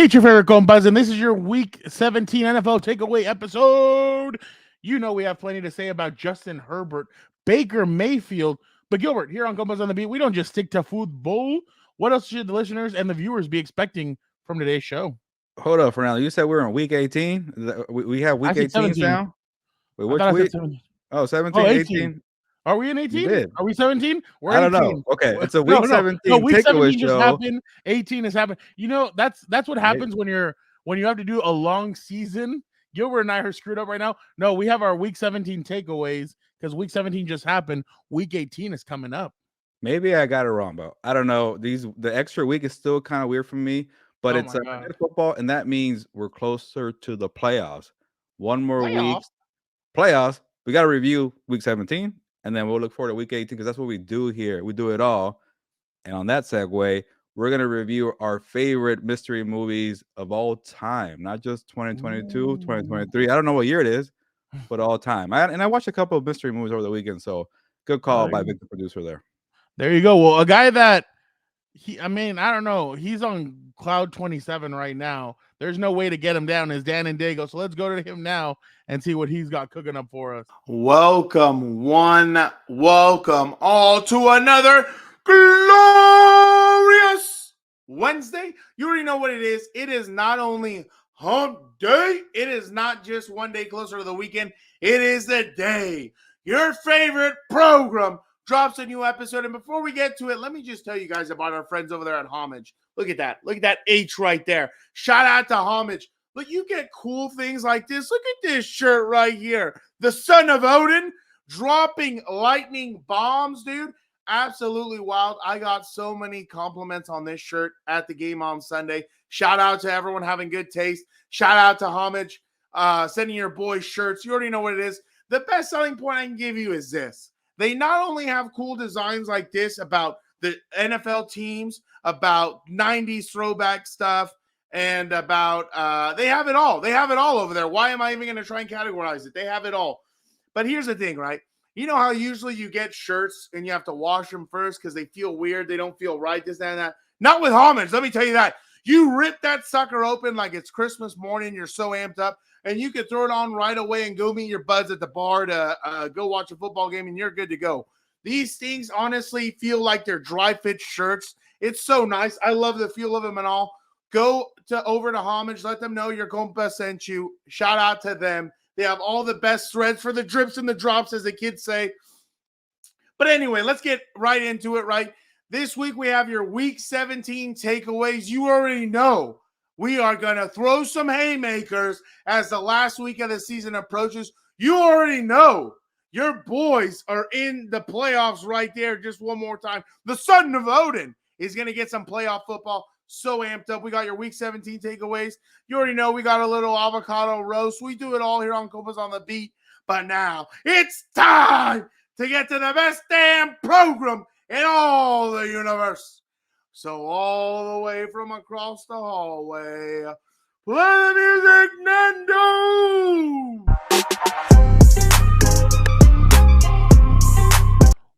It's your favorite Compas, and this is your Week 17 NFL Takeaway episode. You know we have plenty to say about Justin Herbert, Baker Mayfield, but Gilbert, here on Compas on the Beat, we don't just stick to football. What else should the listeners and the viewers be expecting from today's show? Hold up, Fernando. You said we were in week 18? We have I week said 18 17. now? Wait, I which thought I said week? 17. Oh, Oh, 17, 18. 18? Are we in You 18? did. Are we 17? We're I don't know. 18. Okay, it's a No, week no, 17 Week takeaway 17 just show. happened. 18 has happened. You know, that's what Hey. happens when you have to do a long season. Gilbert and I are screwed up right now. No, we have our week 17 takeaways because week 17 just happened. Week 18 is coming up. Maybe I got it wrong, bro. I don't know. The extra week is still kind of weird for me, but Oh it's my God. football, and that means we're closer to the playoffs. One more week. Playoffs? Playoffs. We got to review week 17, and then we'll look forward to week 18 because that's what we do here. We do it all. And on that segue, we're going to review our favorite mystery movies of all time, not just 2022, 2023. I don't know what year it is, but all time. I watched a couple of mystery movies over the weekend, so good call by Vic, the producer there. There you go. Well, a guy that I don't know. He's on cloud 27 right now. There's no way to get him down is Dan and Daygo. So let's go to him now and see what he's got cooking up for us. Welcome all to another glorious Wednesday. You already know what it is. It is not only hump day. It is not just one day closer to the weekend. It is the day your favorite program drops a new episode. And before we get to it, let me just tell you guys about our friends over there at Homage. Look at that. Look at that H right there. Shout out to Homage. But you get cool things like this. Look at this shirt right here. The son of Odin dropping lightning bombs, dude. Absolutely wild. I got so many compliments on this shirt at the game on Sunday. Shout out to everyone having good taste. Shout out to Homage. Sending your boys shirts. You already know what it is. The best selling point I can give you is this. They not only have cool designs like this about the NFL teams, about 90s throwback stuff, and about they have it all. They have it all over there. Why am I even going to try and categorize it? They have it all. But here's the thing, right? You know how usually you get shirts and you have to wash them first because they feel weird. They don't feel right, this, that, and that. Not with Homage. Let me tell you that. You rip that sucker open like it's Christmas morning. You're so amped up. And you could throw it on right away and go meet your buds at the bar to go watch a football game, and you're good to go. These things honestly feel like they're dry fit shirts. It's so nice. I love the feel of them and all. Go over to Homage. Let them know your Compa sent you. Shout out to them. They have all the best threads for the drips and the drops, as the kids say. But anyway, let's get right into it, right? This week we have your Week 17 takeaways. You already know. We are going to throw some haymakers as the last week of the season approaches. You already know your boys are in the playoffs right there. Just one more time. The son of Odin is going to get some playoff football. So amped up. We got your Week 17 takeaways. You already know we got a little avocado roast. We do it all here on Compas on the Beat. But now it's time to get to the best damn program in all the universe. So all the way from across the hallway, play the music, Nando!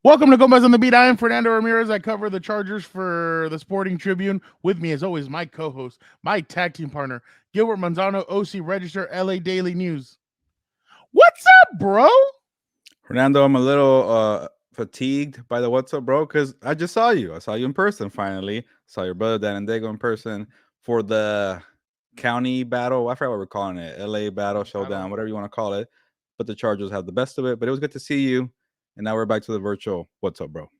Welcome to Compas on the Beat. I am Fernando Ramirez. I cover the Chargers for the Sporting Tribune. With me, as always, my co-host, my tag team partner, Gilbert Manzano, OC Register, LA Daily News. What's up, bro? Fernando, I'm a little fatigued by the what's up, bro, because I just saw you. I saw you in person finally. Saw your brother Dan and Daygo in person for the county battle. I forgot what we're calling it. LA battle, showdown, whatever you want to call it. But the Chargers have the best of it. But it was good to see you. And now we're back to the virtual what's up, bro.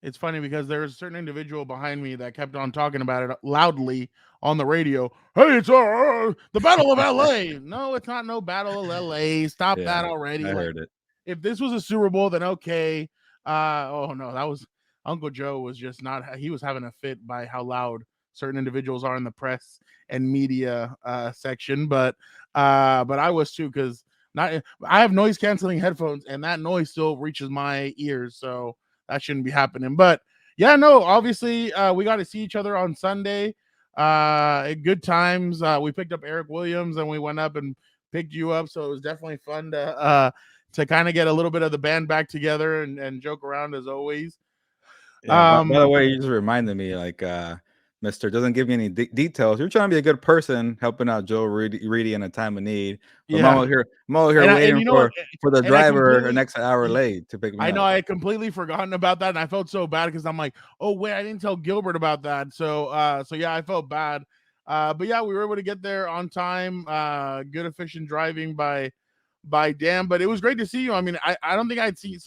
It's funny because there's a certain individual behind me that kept on talking about it loudly on the radio. Hey, it's the Battle of LA. No, it's not no Battle of LA. Stop that already. I heard it. If this was a Super Bowl, then okay. Oh no, that was Uncle Joe was just not. He was having a fit by how loud certain individuals are in the press and media section. But I was too, because I have noise canceling headphones and that noise still reaches my ears, so that shouldn't be happening. But yeah, no, obviously we got to see each other on Sunday. Good times. We picked up Eric Williams and we went up and picked you up, so it was definitely fun to kind of get a little bit of the band back together and joke around as always. Yeah, by the way, you just reminded me, like Mister doesn't give me any details. You're trying to be a good person, helping out Joe Reedy in a time of need. But Yeah. I'm over here And waiting you know what? for the And I driver an completely extra hour late to pick me I up. know I had completely forgotten about that, and I felt so bad because I'm like, oh wait, I didn't tell Gilbert about that. So yeah, I felt bad. But yeah, we were able to get there on time. Good efficient driving by Dan, but it was great to see you. I mean, I don't think I'd seen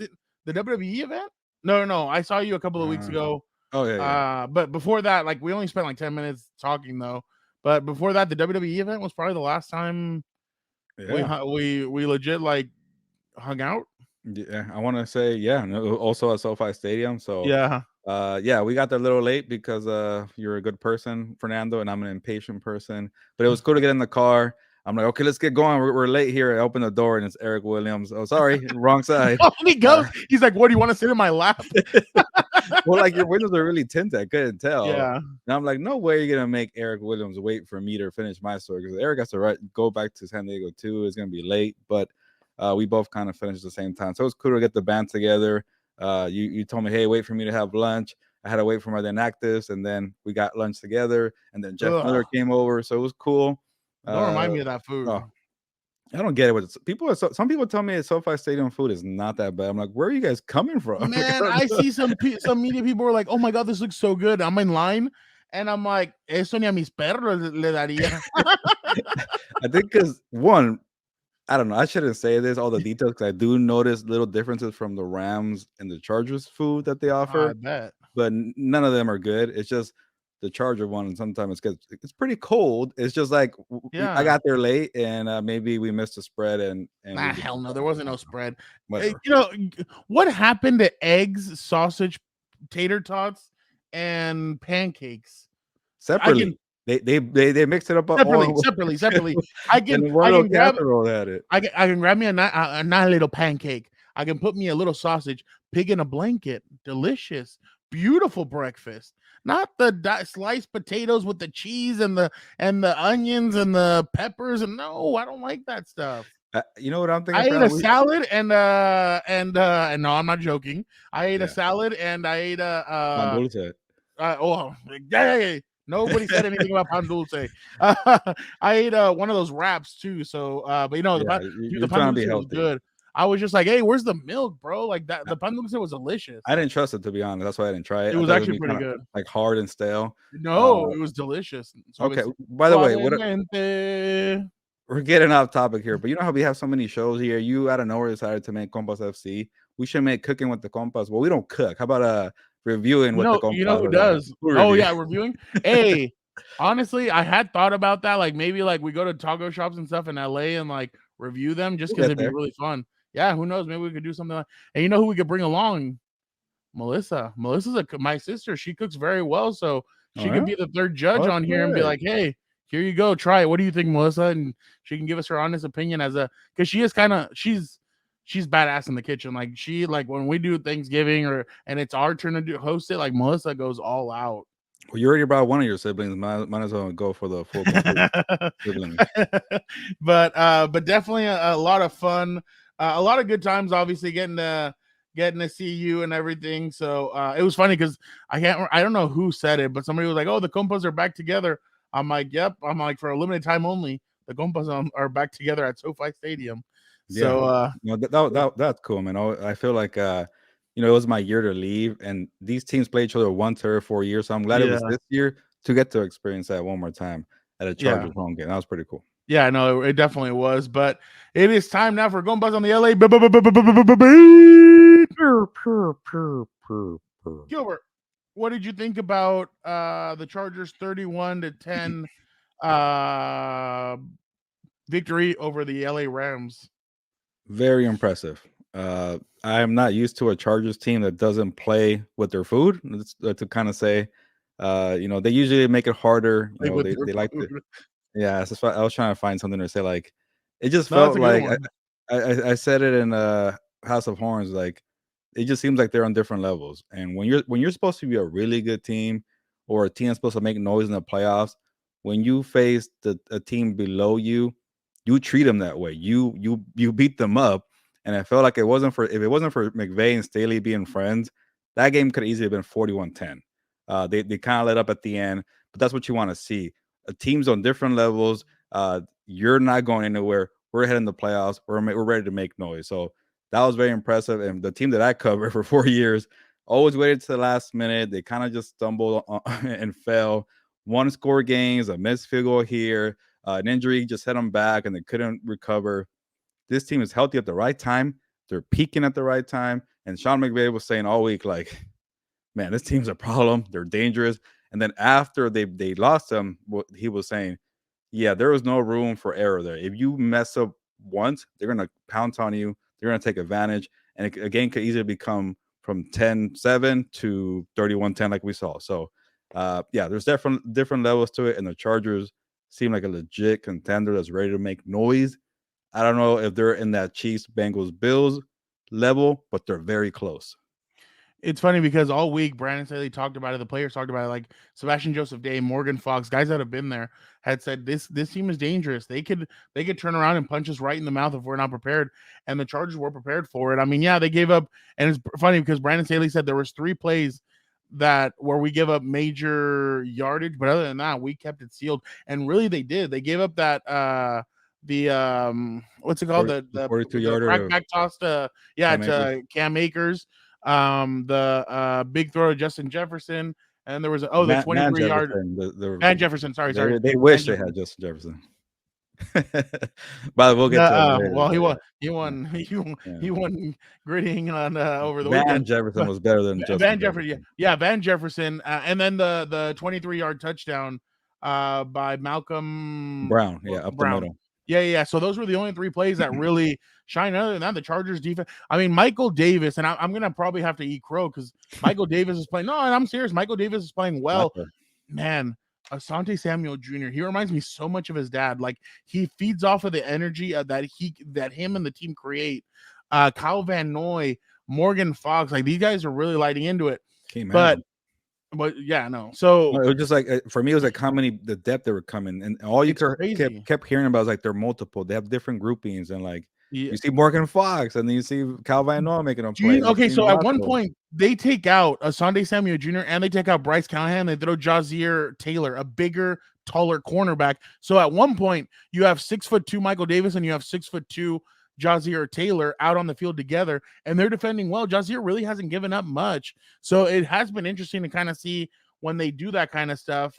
the WWE event. No, I saw you a couple of weeks ago. Oh yeah. But before that, like we only spent like 10 minutes talking though. But before that, the WWE event was probably the last time we legit like hung out. Yeah, I want to say also at SoFi Stadium. So Yeah. yeah, we got there a little late because you're a good person, Fernando, and I'm an impatient person. But it was cool to get in the car. I'm like, okay, let's get going. We're late here. I open the door and it's Eric Williams. Oh, sorry, wrong side. Oh, and he goes, he's like, what do you want to sit in my lap? Well, like your windows are really tinted. I couldn't tell. Yeah. And I'm like, no way you're gonna make Eric Williams wait for me to finish my story because Eric has to go back to San Diego too. It's gonna be late, but we both kind of finished at the same time. So it was cool to get the band together. You told me, hey, wait for me to have lunch. I had to wait for my then actives, and then we got lunch together. And then Jeff Miller came over, so it was cool. Don't remind me of that food. Oh, I don't get it. With some people tell me that SoFi Stadium food is not that bad. I'm like, where are you guys coming from? Man, I see some media people are like, oh my god, this looks so good. I'm in line, and I'm like, eso ni a mis perros le daría. I think because one, I don't know. I shouldn't say this all the details because I do notice little differences from the Rams and the Chargers food that they offer. I bet. But none of them are good. It's just the Charger one, and sometimes it's pretty cold. It's just like I got there late, and maybe we missed a spread. And hell no, there wasn't no spread. Whatever. You know what happened to eggs, sausage, tater tots, and pancakes separately? They mixed it up separately. I can grab me a nice little pancake. I can put me a little sausage, pig in a blanket, delicious, beautiful breakfast. Not the sliced potatoes with the cheese and the onions and the peppers. And no, I don't like that stuff. You know what I'm thinking? I ate a salad and no, I'm not joking. I ate a salad and I ate nobody said anything about pan dulce. I ate one of those wraps too. So, but the pan dulce was good. I was just like, hey, where's the milk, bro? Like that, the pan dulce was delicious. I didn't trust it, to be honest. That's why I didn't try it. It was actually pretty good. Like hard and stale. No, it was delicious. So okay. By the way, we're getting off topic here, but you know how we have so many shows here? You out of nowhere decided to make Compas FC. We should make Cooking with the Compas. Well, we don't cook. How about reviewing with the Compas? You know who does? Reviewing. Hey, honestly, I had thought about that. Like maybe like we go to taco shops and stuff in LA and like review them just because it'd be really fun. Yeah, who knows? Maybe we could do something like. And you know who we could bring along? Melissa. Melissa's my sister. She cooks very well, so she could be the third judge on here and be like, hey, here you go, try it. What do you think, Melissa? And she can give us her honest opinion because she is she's badass in the kitchen. Like she when we do Thanksgiving and it's our turn to host it, like Melissa goes all out. Well, you already brought one of your siblings. Might as well go for the full siblings. But definitely a lot of fun, a lot of good times. Obviously, getting to see you and everything. So it was funny because I don't know who said it, but somebody was like, "Oh, the Compas are back together." I'm like, "Yep." I'm like, for a limited time only, the Compas are back together at SoFi Stadium. Yeah. So that's cool, man. I feel like it was my year to leave, and these teams play each other once every 4 years. So I'm glad it was this year to get to experience that one more time at a Chargers home game. That was pretty cool. Yeah, no, it definitely was. But it is time now for Compas on the LA. Gilbert, what did you think about the Chargers 31-10 victory over the LA Rams? Very impressive. I am not used to a Chargers team that doesn't play with their food. To kind of say, they usually make it harder. They like to. Yeah, that's why I was trying to find something to say. Like, it just felt like I said it in House of Horns. Like, it just seems like they're on different levels. And when you're supposed to be a really good team, or a team that's supposed to make noise in the playoffs, when you face a team below you, you treat them that way. You beat them up. And I felt like if it wasn't for McVay and Staley being friends, that game could have easily been 41-10. They kind of let up at the end, but that's what you want to see. Teams on different levels. You're not going anywhere. We're heading the playoffs. We're ready to make noise. So that was very impressive. And the team that I covered for 4 years always waited to the last minute. They kind of just stumbled and fell. One score games, a missed field goal here, an injury just set them back, and they couldn't recover. This team is healthy at the right time. They're peaking at the right time. And Sean McVay was saying all week, like, man, this team's a problem. They're dangerous. And then after they lost them, he was saying, yeah, there was no room for error there. If you mess up once, they're going to pounce on you. They're going to take advantage. And a game could easily become from 10-7 to 31-10 like we saw. So, yeah, there's different levels to it. And the Chargers seem like a legit contender that's ready to make noise. I don't know if they're in that Chiefs, Bengals, Bills level, but they're very close. It's funny because all week Brandon Staley talked about it. The players talked about it. Like Sebastian Joseph Day, Morgan Fox, guys that have been there had said this team is dangerous. They could turn around and punch us right in the mouth if we're not prepared. And the Chargers were prepared for it. I mean, yeah, they gave up, and it's funny because Brandon Staley said there was 3 plays where we give up major yardage, but other than that, we kept it sealed. And really, they did. They gave up that what's it called? The 42-yarder crackback toss to Cam Akers. The big throw to Justin Jefferson, and there was the 23-yard Van Jefferson. Sorry. They wish they had Justin Jefferson. But we'll get to him later. Well, he won grittying on over the Van weekend. Jefferson was better than Van Jefferson. Yeah, Van Jefferson, and then the 23-yard touchdown by Malcolm Brown. Yeah, up the middle. Yeah. So those were the only 3 plays that really shine. Other than that, the Chargers defense. I mean, Michael Davis, and I'm gonna probably have to eat crow because Michael Davis is playing. No, and I'm serious. Michael Davis is playing well. Man, Asante Samuel Jr. He reminds me so much of his dad. Like he feeds off of the energy that him and the team create. Kyle Van Noy, Morgan Fox, like these guys are really lighting into it. But yeah, no. So it was just like for me, it was like how many the depth they were coming, and all you kept hearing about is like they're multiple. They have different groupings, and like you see Morgan Fox, and then you see Kyle Van Noy making them play. Okay, so at one point they take out Asante Samuel Jr. and they take out Bryce Callahan. They throw Jazier Taylor, a bigger, taller cornerback. So at one point you have 6'2" Michael Davis and you have 6'2" Jazier Taylor out on the field together, and they're defending well. Jazier really hasn't given up much, so it has been interesting to kind of see when they do that kind of stuff.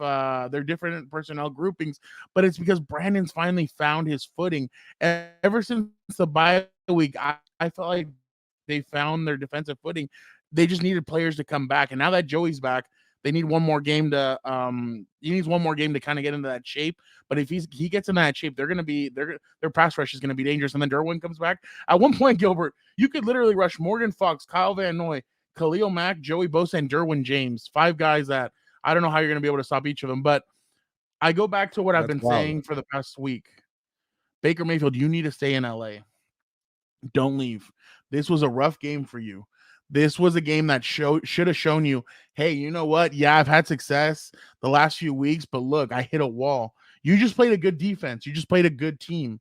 They're different personnel groupings, but it's because Brandon's finally found his footing. And ever since the bye week, I felt like they found their defensive footing. They just needed players to come back, and now that Joey's back, they need one more game to he needs one more game to kind of get into that shape. But if he gets in that shape, their pass rush is going to be dangerous. And then Derwin comes back. At one point, Gilbert, you could literally rush Morgan Fox, Kyle Van Noy, Khalil Mack, Joey Bosa, and Derwin James. 5 guys that I don't know how you're going to be able to stop each of them. But I go back to what I've been saying for the past week. Baker Mayfield, you need to stay in LA. Don't leave. This was a rough game for you. This was a game that should have shown you, hey, you know what? Yeah, I've had success the last few weeks, but look, I hit a wall. You just played a good defense. You just played a good team.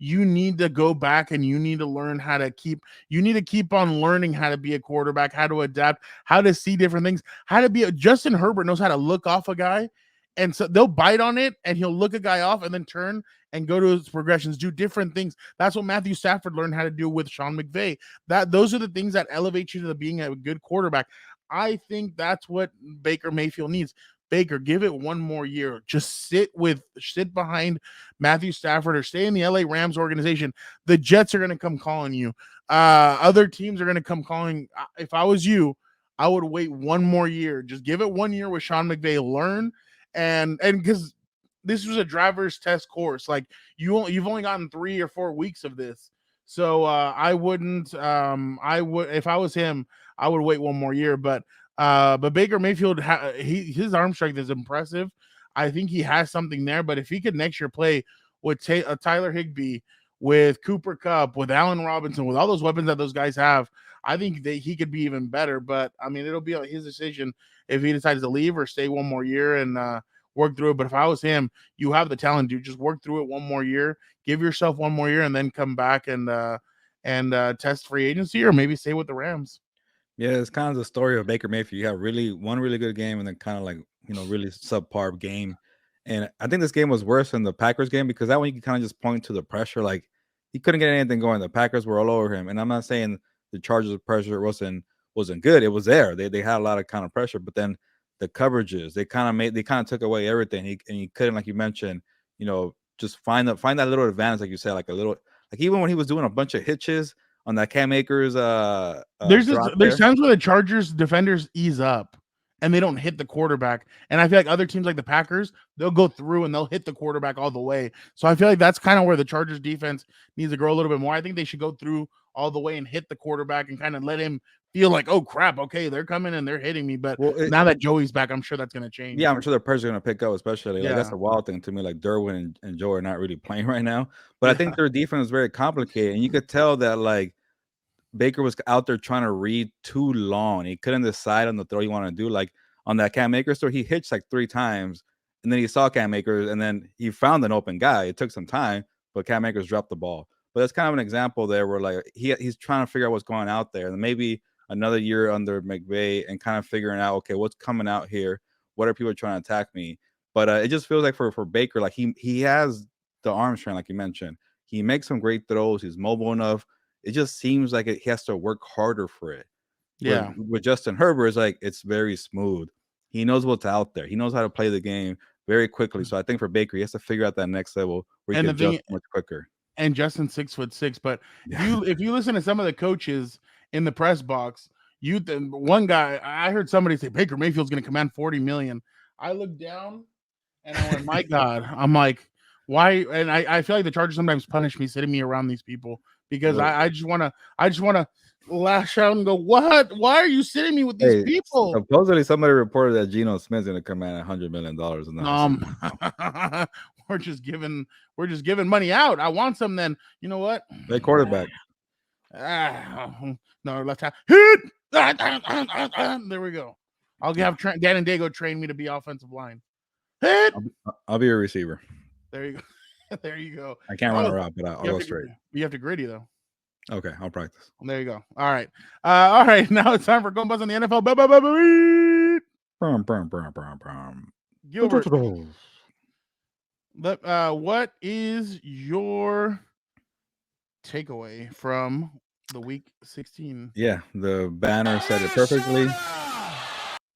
You need to go back and you need to learn how to keep on learning how to be a quarterback, how to adapt, how to see different things, how to be Justin Herbert knows how to look off a guy. And so they'll bite on it and he'll look a guy off and then turn and go to his progressions, do different things. That's what Matthew Stafford learned how to do with Sean McVay. Those are the things that elevate you to being a good quarterback. I think that's what Baker Mayfield needs. Baker, give it one more year. Just sit behind Matthew Stafford or stay in the LA Rams organization. The Jets are going to come calling you. Other teams are going to come calling. If I was you, I would wait one more year. Just give it 1 year with Sean McVay. Learn. And because this was a driver's test course, like you've only gotten 3 or 4 weeks of this, so I wouldn't. I would, if I was him, I would wait 1 more year. But Baker Mayfield, his arm strength is impressive. I think he has something there. But if he could next year play with Tyler Higbee, with Cooper Kupp, with Allen Robinson, with all those weapons that those guys have, I think that he could be even better. But I mean, it'll be his decision if he decides to leave or stay 1 more year and work through it. But if I was him, you have the talent, dude. Just work through it 1 more year, give yourself 1 more year, and then come back and test free agency or maybe stay with the Rams. Yeah, it's kind of the story of Baker Mayfield. You have one really good game and then kind of like really subpar game. And I think this game was worse than the Packers game because that one you can kind of just point to the pressure. Like he couldn't get anything going. The Packers were all over him. And I'm not saying the Chargers' pressure wasn't good. It was there. They had a lot of kind of pressure, but then the coverages they kind of took away everything. He couldn't, like you mentioned, just find that little advantage, like you said, like a little, like even when he was doing a bunch of hitches on that Cam Akers there's drop times where the Chargers defenders ease up and they don't hit the quarterback. And I feel like other teams like the Packers, they'll go through and they'll hit the quarterback all the way. So I feel like that's kind of where the Chargers defense needs to grow a little bit more. I think they should go through all the way and hit the quarterback and kind of let him feel like, oh crap, okay, they're coming and they're hitting me. But now that Joey's back, I'm sure that's going to change. Yeah, I'm sure the pressure going to pick up, especially like that's a wild thing to me. Like Derwin and Joe are not really playing right now, but I think their defense is very complicated, and you could tell that like Baker was out there trying to read too long. He couldn't decide on the throw he wanted to do. Like on that Cam Akers throw, he hitched like 3 times, and then he saw Cam Akers, and then he found an open guy. It took some time, but Cam Akers dropped the ball. But that's kind of an example there where like he's trying to figure out what's going out there, and maybe another year under McVay and kind of figuring out, okay, what's coming out here? What are people trying to attack me? But it just feels like for Baker, like he has the arm strength, like you mentioned. He makes some great throws. He's mobile enough. It just seems like he has to work harder for it. Yeah. With Justin Herbert, it's like it's very smooth. He knows what's out there. He knows how to play the game very quickly. So I think for Baker, he has to figure out that next level where he can adjust much quicker. And Justin's 6'6", but if you listen to some of the coaches in the press box, one guy, I heard somebody say Baker Mayfield's going to command $40 million. I looked down and I went, my God, I'm like, why? And I feel like the Chargers sometimes punish me sitting me around these people because I just want to lash out and go, what? Why are you sitting me with these people? Supposedly somebody reported that Geno Smith's going to command $100 million in the we're just giving money out. I want some. Then you know what? Play quarterback. No, left hand. Hit. There we go. I'll have Dan and Daygo train me to be offensive line. Hit. I'll be a receiver. There you go. There you go. I can't run around, but I'll go straight. You have to gritty though. Okay, I'll practice. There you go. All right. All right. Now it's time for Compas on the NFL. Gilbert. What is your takeaway from the week 16? Yeah, the banner said it perfectly.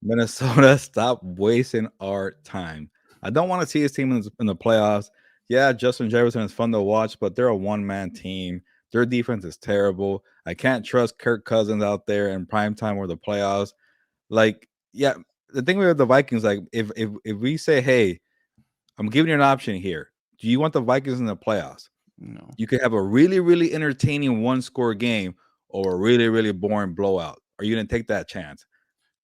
Minnesota, stop wasting our time. I don't want to see his team in the playoffs. Yeah, Justin Jefferson is fun to watch, but they're a one-man team. Their defense is terrible. I can't trust Kirk Cousins out there in primetime or the playoffs. Like, yeah, the thing with the Vikings, like, if we say, hey, I'm giving you an option here. Do you want the Vikings in the playoffs? No. You could have a really, really entertaining one-score game or a really, really boring blowout. Are you going to take that chance?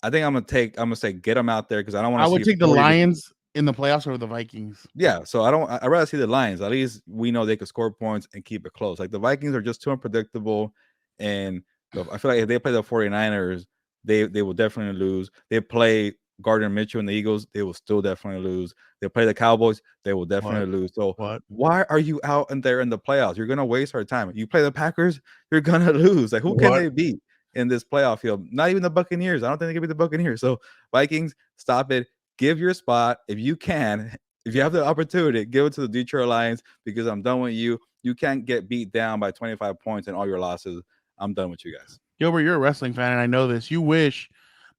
I think I'm gonna say get them out there because I don't want to. I would take the Lions in the playoffs over the Vikings. Yeah, so I'd rather see the Lions. At least we know they can score points and keep it close. Like the Vikings are just too unpredictable, and I feel like if they play the 49ers, they will definitely lose. They play Gardner Mitchell and the Eagles, they will still definitely lose. They play the Cowboys, they will definitely lose. So why are you out and there in the playoffs? You're gonna waste our time. You play the Packers, you're gonna lose. Like who can they beat in this playoff field? Not even the Buccaneers. I don't think they can beat the Buccaneers. So Vikings, stop it. Give your spot if you can. If you have the opportunity, give it to the Detroit Lions because I'm done with you. You can't get beat down by 25 points in all your losses. I'm done with you guys. Gilbert, you're a wrestling fan, and I know this. You wish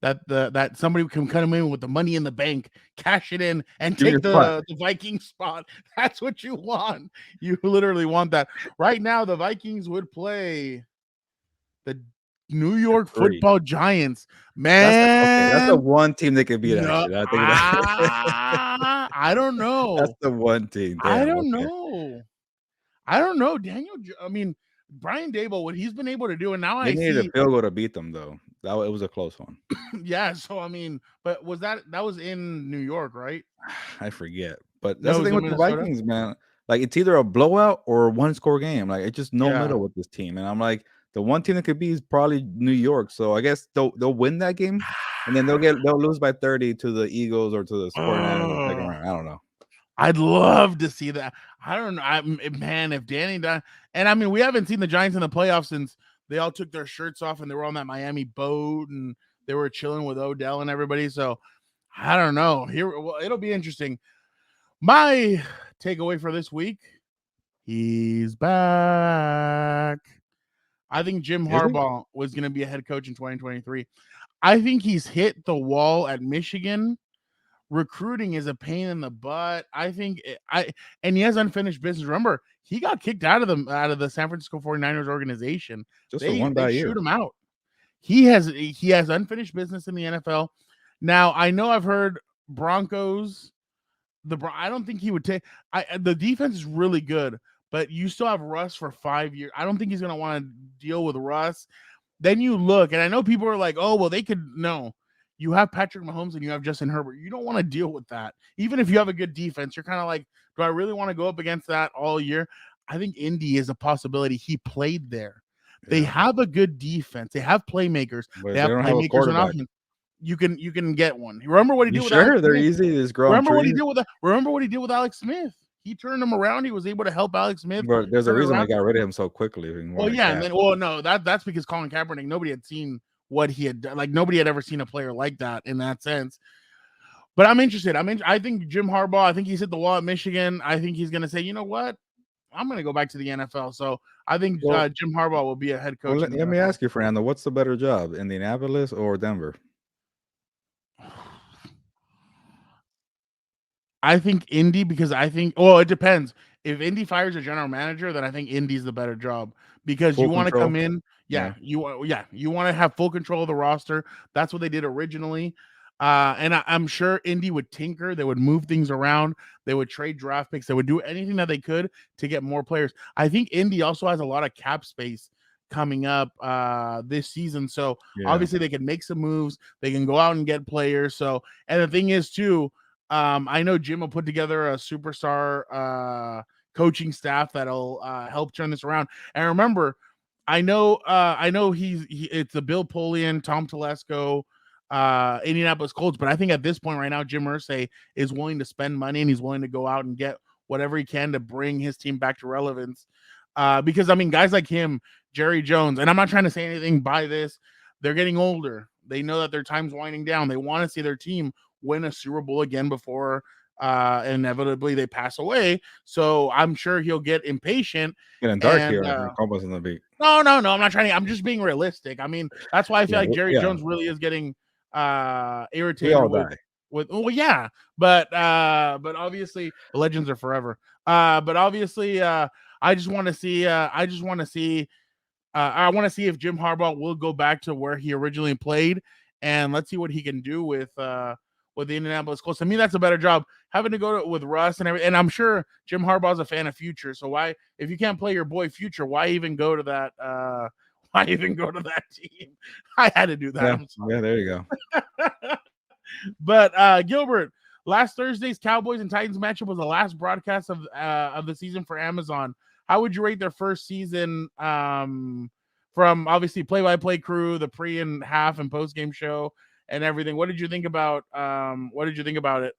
that somebody can come in with the money in the bank, cash it in, and take the Viking spot. That's what you want. You literally want that. Right now, the Vikings would play the New York Football Giants. Man, that's the one team that could beat. Actually, I don't know. That's the one team. Damn, I don't know. Daniel. I mean, Brian Daybo, what he's been able to do, and now they needed a field goal to beat them, though. It was a close one. Yeah. So I mean, but that was in New York, right? I forget, but that's the thing with the Vikings, man. Like it's either a blowout or a one-score game. Like it's just no middle with this team, and I'm like. The one team that could be is probably New York, so I guess they'll win that game, and then they'll lose by 30 to the Eagles or to the 49ers in the second round. I don't know. I'd love to see that. I don't know, man. If Danny done, and I mean, we haven't seen the Giants in the playoffs since they all took their shirts off and they were on that Miami boat and they were chilling with Odell and everybody. So I don't know. Well, it'll be interesting. My takeaway for this week: he's back. I think Jim Is he? Harbaugh was going to be a head coach in 2023. I think he's hit the wall at Michigan. Recruiting is a pain in the butt. I think and he has unfinished business. Remember, he got kicked out of the San Francisco 49ers organization. Just for They one bad year. shoot him out. He has unfinished business in the NFL. Now, I know I've heard Broncos. I don't think he would take. The defense is really good, but you still have Russ for 5 years. I don't think he's going to want to deal with Russ. Then you look, and I know people are like, "Oh, well, they could." No, you have Patrick Mahomes and you have Justin Herbert. You don't want to deal with that. Even if you have a good defense, you're kind of like, "Do I really want to go up against that all year?" I think Indy is a possibility. He played there. They have a good defense. They have playmakers. But They have don't have a playmakers on quarterback. offense. You can get one. Remember what he You did with sure? Alex They're Smith? easy. Just grow Remember what he trees. did with Alex Smith? He turned him around. He was able to help Alex Smith. But there's a turn reason around. they got rid of him so quickly. Well, yeah, and then no, that's because Colin Kaepernick. Nobody had seen what he had done. Like nobody had ever seen a player like that in that sense. But I'm interested. I think Jim Harbaugh. I think he's hit the wall at Michigan. I think he's going to say, you know what? I'm going to go back to the NFL. So I think Jim Harbaugh will be a head coach. Well, let me ask you, Fernando, what's the better job, Indianapolis or Denver? I think Indy, because I think, well, it depends. If Indy fires a general manager, then I think Indy's the better job because you want to come in. You want to have full control of the roster. That's what they did originally. And I'm sure Indy would tinker. They would move things around. They would trade draft picks. They would do anything that they could to get more players. I think Indy also has a lot of cap space coming up this season. So obviously they can make some moves. They can go out and get players. So, and the thing is too, I know Jim will put together a superstar coaching staff that'll help turn this around. And remember, I know it's the Bill Polian, Tom Telesco, Indianapolis Colts, but I think at this point right now, Jim Irsay is willing to spend money and he's willing to go out and get whatever he can to bring his team back to relevance. Because I mean, guys like him, Jerry Jones, and I'm not trying to say anything by this, they're getting older. They know that their time's winding down. They want to see their team win a Super Bowl again before inevitably they pass away. So I'm sure he'll get impatient. Getting dark here. Compas on the beat. No, I'm not trying to. I'm just being realistic. I mean, that's why I feel like Jerry Jones really is getting irritated with but obviously the legends are forever. But obviously I want to see if Jim Harbaugh will go back to where he originally played, and let's see what he can do with the Indianapolis Colts. To me, that's a better job, having to go with Russ and everything. And I'm sure Jim Harbaugh's a fan of Future. So why, if you can't play your boy Future, why even go to that? Why even go to that team? I had to do that. Yeah, there you go. But Gilbert, last Thursday's Cowboys and Titans matchup was the last broadcast of the season for Amazon. How would you rate their first season? From obviously play-by-play crew, the pre and half and post-game show, and everything. What did you think about it?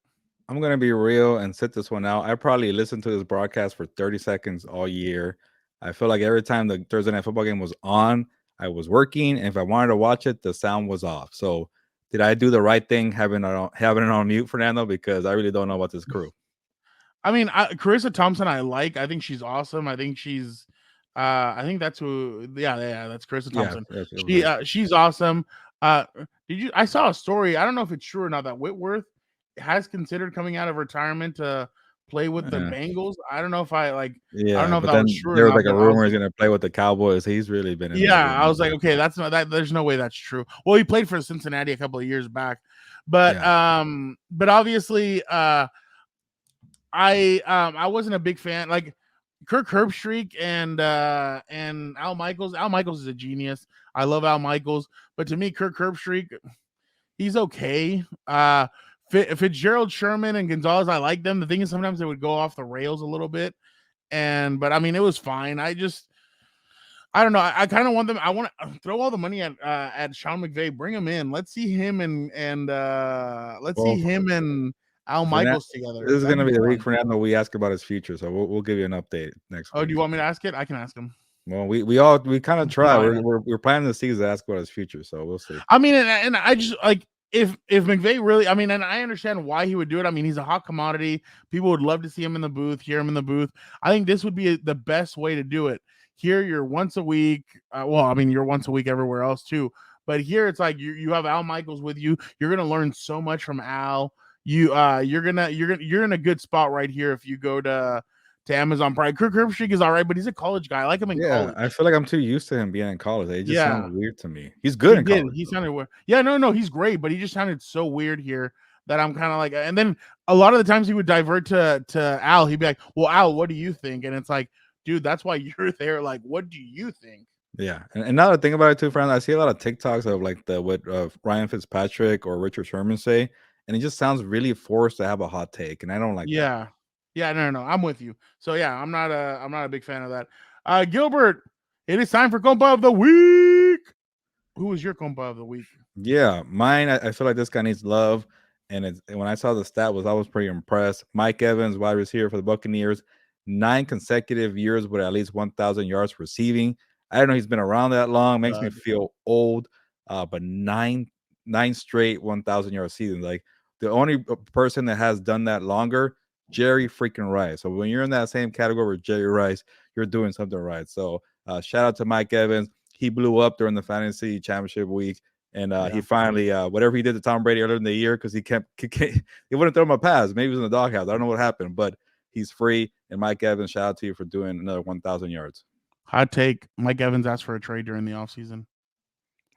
I'm gonna be real and sit this one out. I probably listened to this broadcast for 30 seconds all year. I feel like every time the Thursday night football game was on, I was working, and if I wanted to watch it, the sound was off. So did I do the right thing having it on mute, Fernando? Because I really don't know about this crew. I mean, Carissa Thompson, I think she's awesome. I think she's I think that's who. Yeah, that's Carissa Thompson. She's awesome. I saw a story. I don't know if it's true or not that Whitworth has considered coming out of retirement to play with the Bengals. I don't know if I don't know if that was true. There was like a rumor he's gonna play with the Cowboys. He's really been in I was like, okay, that's not that. There's no way that's true. Well, he played for Cincinnati a couple of years back, but obviously, I wasn't a big fan. Like Kirk Herbstreit and Al Michaels. Al Michaels is a genius. I love Al Michaels, but to me, Kirk Herbstreit, he's okay. Fitzgerald, Sherman, and Gonzalez, I like them. The thing is, sometimes they would go off the rails a little bit, but I mean, it was fine. I don't know. I kind of want them. I want to throw all the money at Sean McVay. Bring him in. Let's see him and Al Michaels together. This is going to be the week, Fernando. We ask about his future, so we'll give you an update next week. Oh, do you want me to ask it? I can ask him. Well, we kind of try. We're planting the season to ask about his future, so we'll see. I mean, and I just like if McVay really, I mean, and I understand why he would do it. I mean, he's a hot commodity. People would love to see him in the booth, hear him in the booth. I think this would be the best way to do it. Here, you're once a week. Well, I mean, you're once a week everywhere else too. But here, it's like you have Al Michaels with you. You're gonna learn so much from Al. You're in a good spot right here if you go to Amazon Prime. Kirk Herbstreit is all right, but he's a college guy. I like him in Yeah, college. I feel like I'm too used to him being in college. It just Yeah. sounds weird to me. He's good in college. He sounded weird. Yeah, no, he's great, but he just sounded so weird here that I'm kind of like. And then a lot of the times he would divert to Al. He'd be like, "Well, Al, what do you think?" And it's like, dude, that's why you're there. Like, what do you think? Yeah, and now that I think about it too, friend, I see a lot of TikToks of like what Ryan Fitzpatrick or Richard Sherman say, and it just sounds really forced to have a hot take, and I don't like that. Yeah, no, I'm with you. So yeah, I'm not a big fan of that. Gilbert, it is time for Compa of the Week. Who was your Compa of the Week? Yeah, mine. I feel like this guy needs love, and when I saw the stat I was pretty impressed. Mike Evans, wide receiver for the Buccaneers, 9 consecutive years with at least 1,000 yards receiving. I don't know he's been around that long. Makes me feel old. But nine straight 1,000 yard seasons. Like the only person that has done that longer, Jerry freaking Rice. So when you're in that same category with Jerry Rice, you're doing something right. So shout out to Mike Evans. He blew up during the fantasy championship week. And he finally, whatever he did to Tom Brady earlier in the year, because he wouldn't throw him a pass. Maybe he was in the doghouse. I don't know what happened, but he's free. And Mike Evans, shout out to you for doing another 1,000 yards. Hot take: Mike Evans asked for a trade during the offseason.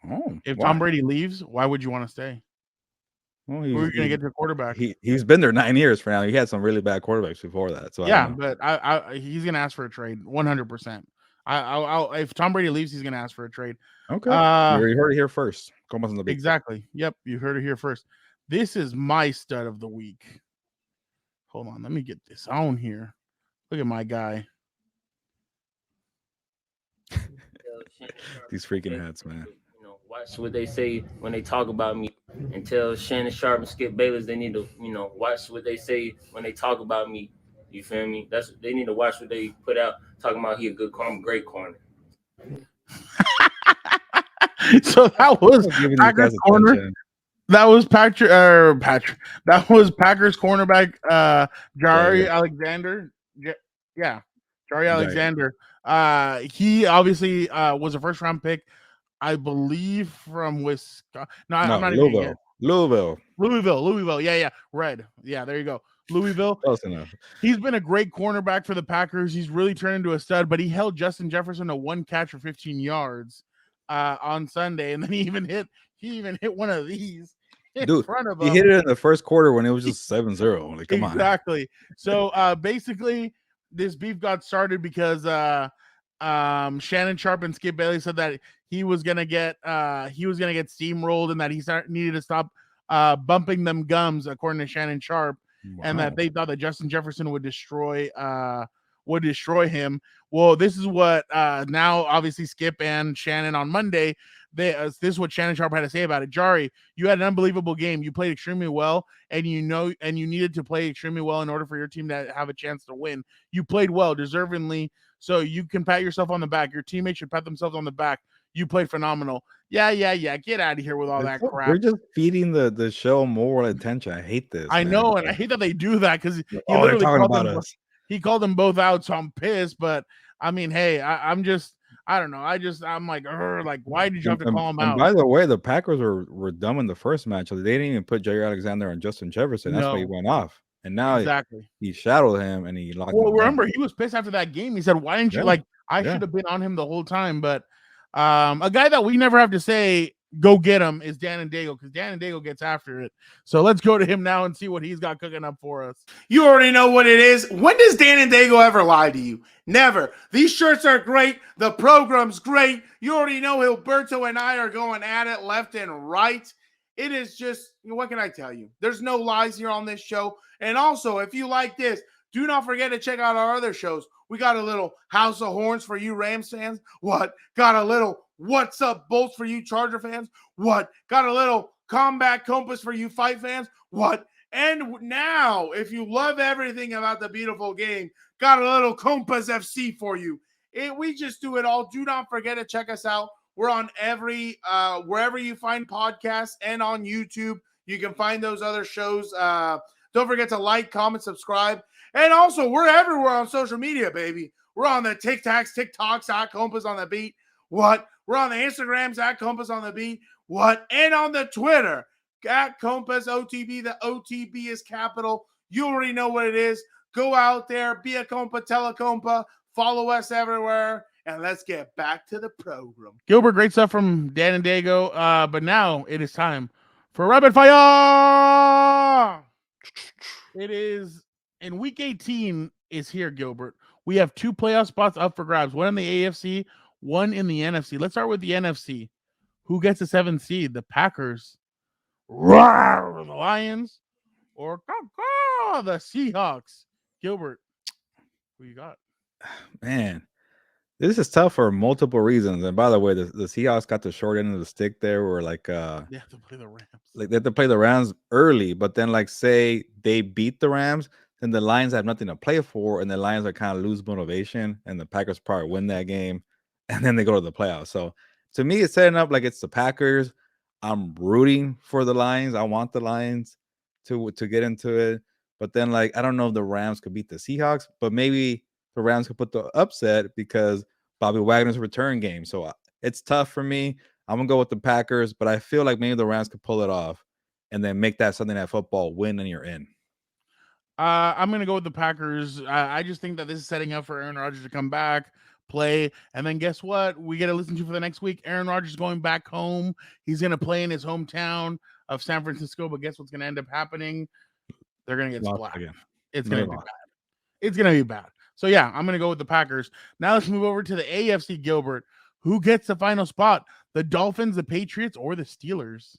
Oh, if Tom Brady leaves, why would you want to stay? Well, who are you going to get to quarterback? He's been there 9 years for now. He had some really bad quarterbacks before that. So yeah, but he's going to ask for a trade 100%. If Tom Brady leaves, he's going to ask for a trade. Okay, you heard it here first. Compas on the beat. Exactly. Yep, you heard it here first. This is my stud of the week. Hold on, let me get this on here. Look at my guy. These freaking hats, man. You know, watch what they say when they talk about me, and tell Shannon Sharp and Skip Bayless they need to, watch what they say when they talk about me. You feel me? They need to watch what they put out talking about he a good corner, great corner. So that was Packers corner. That was Patrick. That was Packers cornerback Jari Alexander. Jari Alexander. He obviously was a first round pick, I believe, from Wisconsin. No, I'm not even Louisville. Yeah. Red. Yeah, there you go. Louisville. Close enough. He's been a great cornerback for the Packers. He's really turned into a stud, but he held Justin Jefferson to 1 catch for 15 yards on Sunday, and then he even hit one of these in front of him. He hit it in the first quarter when it was just 7-0. Like, come on. Exactly. So basically, this beef got started because Shannon Sharp and Skip Bayless said that he was gonna get steamrolled and that he needed to stop bumping them gums, according to Shannon Sharp, and that they thought that Justin Jefferson would destroy him. Well, this is what now obviously Skip and Shannon on Monday. This is what Shannon Sharp had to say about it. Jari, you had an unbelievable game. You played extremely well, and you needed to play extremely well in order for your team to have a chance to win. You played well, deservingly, so you can pat yourself on the back. Your teammates should pat themselves on the back. You played phenomenal. Yeah. Get out of here with all that crap. We're just feeding the show more attention. I hate this. I know, and I hate that they do that because they're talking about us. He called them both out, so I'm pissed. But I mean, hey, I'm don't know. I'm like, why did you have to call him out? By the way, the Packers were dumb in the first match. So they didn't even put Jerry Alexander and Justin Jefferson. That's why he went off. And now he shadowed him and he locked him down. Remember, he was pissed after that game. He said, why didn't you I should have been on him the whole time. But a guy that we never have to say go get him is Dan and Daygo, because Dan and Daygo gets after it. So let's go to him now and see what he's got cooking up for us. You already know what it is. When does Dan and Daygo ever lie to you? Never. These shirts are great. The program's great. You already know Gilberto and I are going at it left and right. It is just, what can I tell you? There's no lies here on this show. And also, if you like this, do not forget to check out our other shows. We got a little House of Horns for you Rams fans. What? Got a little What's Up Bolts for you Charger fans. What? Got a little Combat Compass for you Fight fans. What? And now, if you love everything about the beautiful game, got a little Compas FC for you. We just do it all. Do not forget to check us out. We're on every wherever you find podcasts and on YouTube. You can find those other shows. Don't forget to like, comment, subscribe. And also, we're everywhere on social media, baby. We're on the TikToks at Compas on the Beat. What? We're on the Instagrams at Compas on the Beat. What? And on the Twitter at Compas OTB. The OTB is capital. You already know what it is. Go out there, be a compa, tell a compa, follow us everywhere, and let's get back to the program. Gilbert, great stuff from Dan and Daygo. But now it is time for rapid fire. It is in week 18 is here, Gilbert. We have 2 playoff spots up for grabs, one in the AFC, one in the NFC. Let's start with the NFC. Who gets the 7th seed? The Packers, the Lions, or the Seahawks? Gilbert, who you got? Man, this is tough for multiple reasons. And by the way, the Seahawks got the short end of the stick there, where like They have to play the Rams. like they have to play the Rams early, but then like say they beat the Rams, then the Lions have nothing to play for, and the Lions are kind of lose motivation, and the Packers probably win that game, and then they go to the playoffs. So to me, it's setting up like it's the Packers. I'm rooting for the Lions. I want the Lions to get into it. But then, like, I don't know if the Rams could beat the Seahawks, but maybe the Rams could put the upset because Bobby Wagner's return game. So it's tough for me. I'm going to go with the Packers, but I feel like maybe the Rams could pull it off and then make that Sunday Night Football win and you're in. I'm going to go with the Packers. I just think that this is setting up for Aaron Rodgers to come back, play, and then guess what? We get to listen to for the next week. Aaron Rodgers is going back home. He's going to play in his hometown of San Francisco, but guess what's going to end up happening? They're going to get splat again. It's going to be bad. It's going to be bad. So, yeah, I'm going to go with the Packers. Now let's move over to the AFC, Gilbert. Who gets the final spot? The Dolphins, the Patriots, or the Steelers?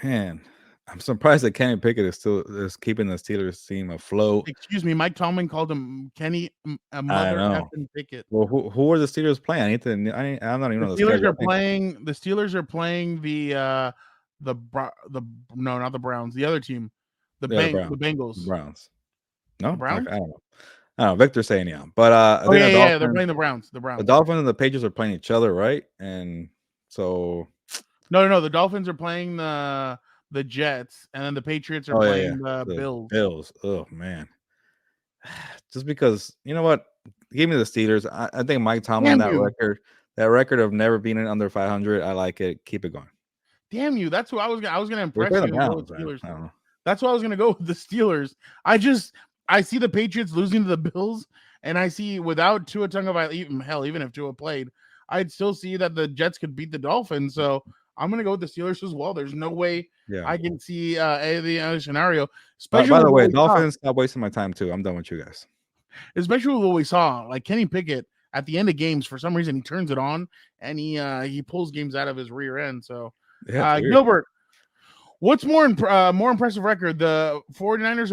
Man, I'm surprised that Kenny Pickett is keeping the Steelers team afloat. Excuse me, Mike Tomlin called him Kenny Pickett. Well, who are the Steelers playing? I'm not even know the Steelers are playing. The Steelers are playing not the Browns, the other team. The Bengals. Browns. No, the Browns? I don't know. Victor's saying yeah, but they're playing the Browns. The Dolphins and the Patriots are playing each other, right? And so no, the Dolphins are playing the Jets, and then the Patriots are playing the Bills. Bills. Oh man, just because you know what? Give me the Steelers. I think Mike Tomlin that record of never being under 500. I like it. Keep it going. Damn you! That's who I was gonna impress you. Steelers. I don't know. That's why I was gonna go with the Steelers. I see the Patriots losing to the Bills, and I see without Tua Tagovailoa, even if Tua played, I'd still see that the Jets could beat the Dolphins. So I'm gonna go with the Steelers as well. There's no way I can see any other scenario. Especially by the way, Dolphins, stop wasting my time too. I'm done with you guys. Especially with what we saw, like Kenny Pickett at the end of games, for some reason he turns it on and he pulls games out of his rear end. So Gilbert, what's more impressive record? The 49ers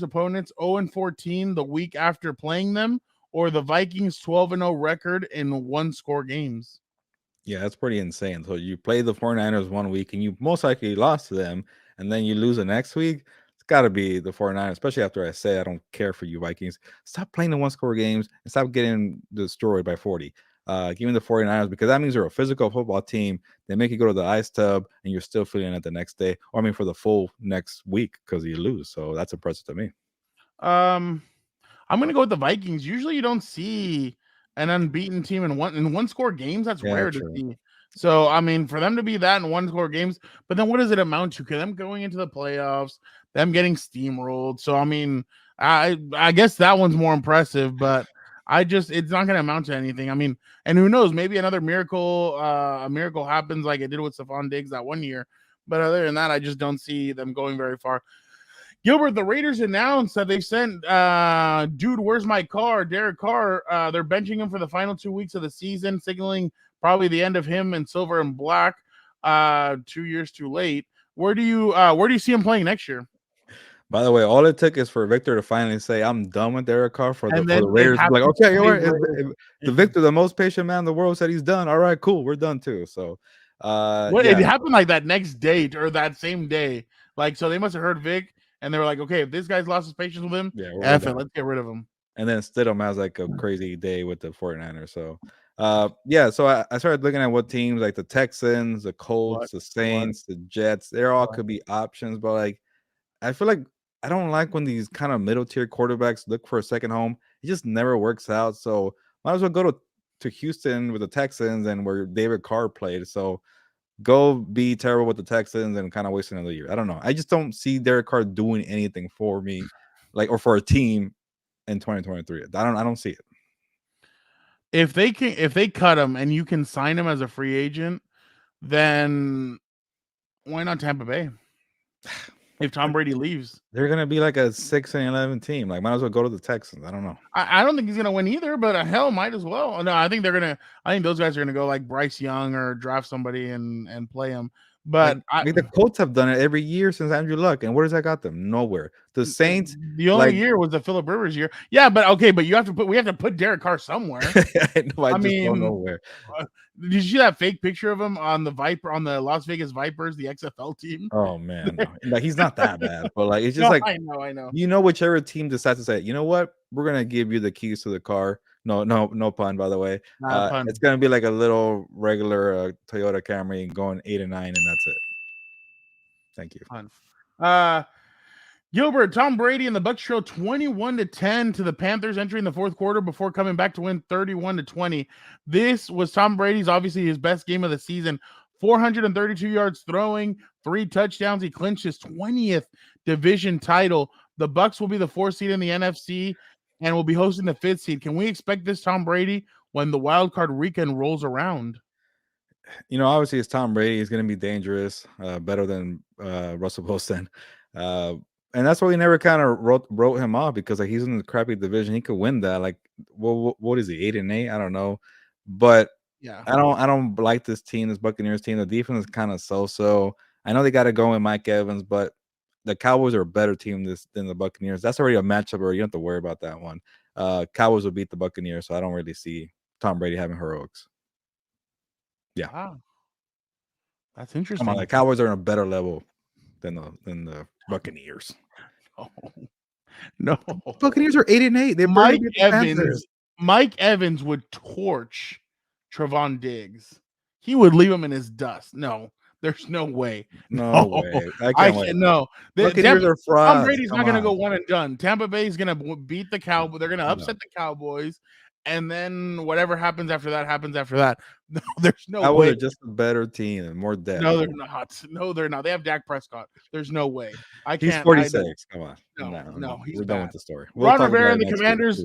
opponents 0-14 the week after playing them, or the Vikings 12-0 record in 1-score games? Yeah, that's pretty insane. So you play the 49ers one week and you most likely lost to them, and then you lose the next week. It's got to be the 49ers, especially after I say I don't care for you Vikings. Stop playing the 1-score games and stop getting destroyed by 40. Give me the 49ers, because that means they're a physical football team. They make you go to the ice tub and you're still feeling it the next day, or for the full next week because you lose. So that's impressive to me. I'm going to go with the Vikings. Usually you don't see an unbeaten team in 1-score games. That's rare to see. So, for them to be that in 1-score games, but then what does it amount to? Because them going into the playoffs, them getting steamrolled. So, I guess that one's more impressive, but it's not going to amount to anything. And who knows? Maybe another miracle happens like it did with Stephon Diggs that one year. But other than that, I just don't see them going very far. Gilbert, the Raiders announced that they've sent dude, where's my car? Derek Carr. They're benching him for the final 2 weeks of the season, signaling probably the end of him in silver and black. 2 years too late. Where do you see him playing next year? By the way, all it took is for Victor to finally say, "I'm done with Derek Carr" for the Raiders. Like, okay, you're right. The Victor, the most patient man in the world, said he's done. All right, cool, we're done too. So, it happened like that next day or that same day. Like, so they must have heard Vic, and they were like, "Okay, if this guy's lost his patience with him, let's get rid of him." And then Stidham has like a crazy day with the 49ers. So, so I started looking at what teams like the Texans, the Colts, the Saints, the Jets, they all could be options. But like, I feel like I don't like when these kind of middle tier quarterbacks look for a second home. It just never works out. So, might as well go to Houston with the Texans and where David Carr played. So, go be terrible with the Texans and kind of waste another year. I don't know. I just don't see Derek Carr doing anything for me, like or for a team in 2023. I don't see it. If they cut him and you can sign him as a free agent, then why not Tampa Bay? If Tom Brady leaves, they're gonna be like a 6-11 team. Like, might as well go to the Texans. I don't know. I don't think he's gonna win either, but hell, might as well. No, I think those guys are gonna go like Bryce Young or draft somebody and play him. But the Colts have done it every year since Andrew Luck, and where does that got them? Nowhere. The Saints, the only year was the Phillip Rivers year. Yeah, but okay, but we have to put Derek Carr somewhere. I mean, don't know where. Did you see that fake picture of him on the Las Vegas Vipers, the XFL team? Oh man, no. Like, he's not that bad, but like it's just I know. You know, whichever team decides to say, you know what, we're gonna give you the keys to the car. No pun, by the way. It's gonna be like a little regular Toyota Camry going 8 and 9, and that's it. Thank you. Fun. Gilbert, Tom Brady and the Bucs trail 21-10 to the Panthers entering the fourth quarter before coming back to win 31-20. This was Tom Brady's obviously his best game of the season. 432 yards throwing, 3 touchdowns. He clinched his 20th division title. The Bucs will be the 4th seed in the NFC and will be hosting the 5th seed. Can we expect this Tom Brady when the wild card weekend rolls around? You know, obviously it's Tom Brady. He's going to be dangerous, better than Russell Wilson. And that's why we never kind of wrote him off, because like he's in the crappy division. He could win that. Like, what is he, 8-8? I don't know, but yeah, I don't like this team, this Buccaneers team. The defense is kind of so. I know they got to go in Mike Evans, but the Cowboys are a better team than the Buccaneers. That's already a matchup, or you don't have to worry about that one. Cowboys will beat the Buccaneers, so I don't really see Tom Brady having heroics. Yeah, wow. That's interesting. Come on, the Cowboys are on a better level than the Buccaneers. No. Buccaneers are 8-8. They Mike Evans would torch Trevon Diggs. He would leave him in his dust. No, there's no way. No way. I can't wait. No. Buccaneers are frauds. Tom Brady's not going to go one and done. Tampa Bay is going to beat the Cowboys. They're going to upset the Cowboys. And then whatever happens after that happens after that. No, there's no way. They're just a better team and more depth. No, they're not. No, they're not. They have Dak Prescott. There's no way. He's 46. Come on. No, he's we're done with the story. Ron Rivera and the Commanders.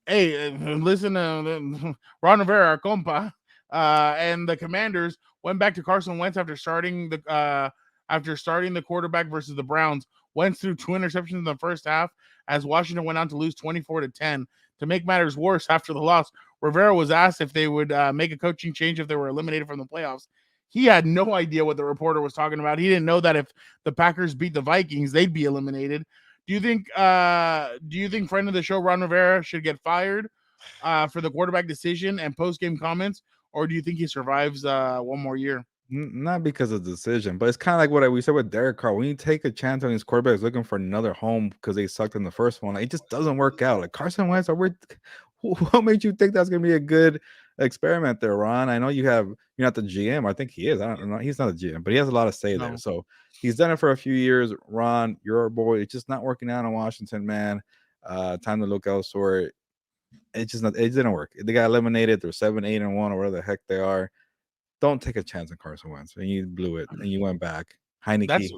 Hey, listen to Ron Rivera, our compa, and the Commanders went back to Carson Wentz after starting the quarterback versus the Browns. Wentz threw 2 interceptions in the first half as Washington went on to lose 24-10. To make matters worse, after the loss, Rivera was asked if they would make a coaching change if they were eliminated from the playoffs. He had no idea what the reporter was talking about. He didn't know that if the Packers beat the Vikings, they'd be eliminated. Do you think friend of the show Ron Rivera should get fired for the quarterback decision and post-game comments, or do you think he survives one more year? Not because of the decision, but it's kind of like what we said with Derek Carr. When you take a chance on these quarterbacks looking for another home because they sucked in the first one, like, it just doesn't work out. Like Carson Wentz, what made you think that's going to be a good experiment there, Ron? I know you're not the GM. I think he is. I don't know. He's not a GM, but he has a lot of say there. So he's done it for a few years. Ron, you're our boy. It's just not working out in Washington, man. Time to look elsewhere. It didn't work. They got eliminated. They're 7-8-1 or whatever the heck they are. Don't take a chance on Carson Wentz. And you blew it, and you went back. Heineke.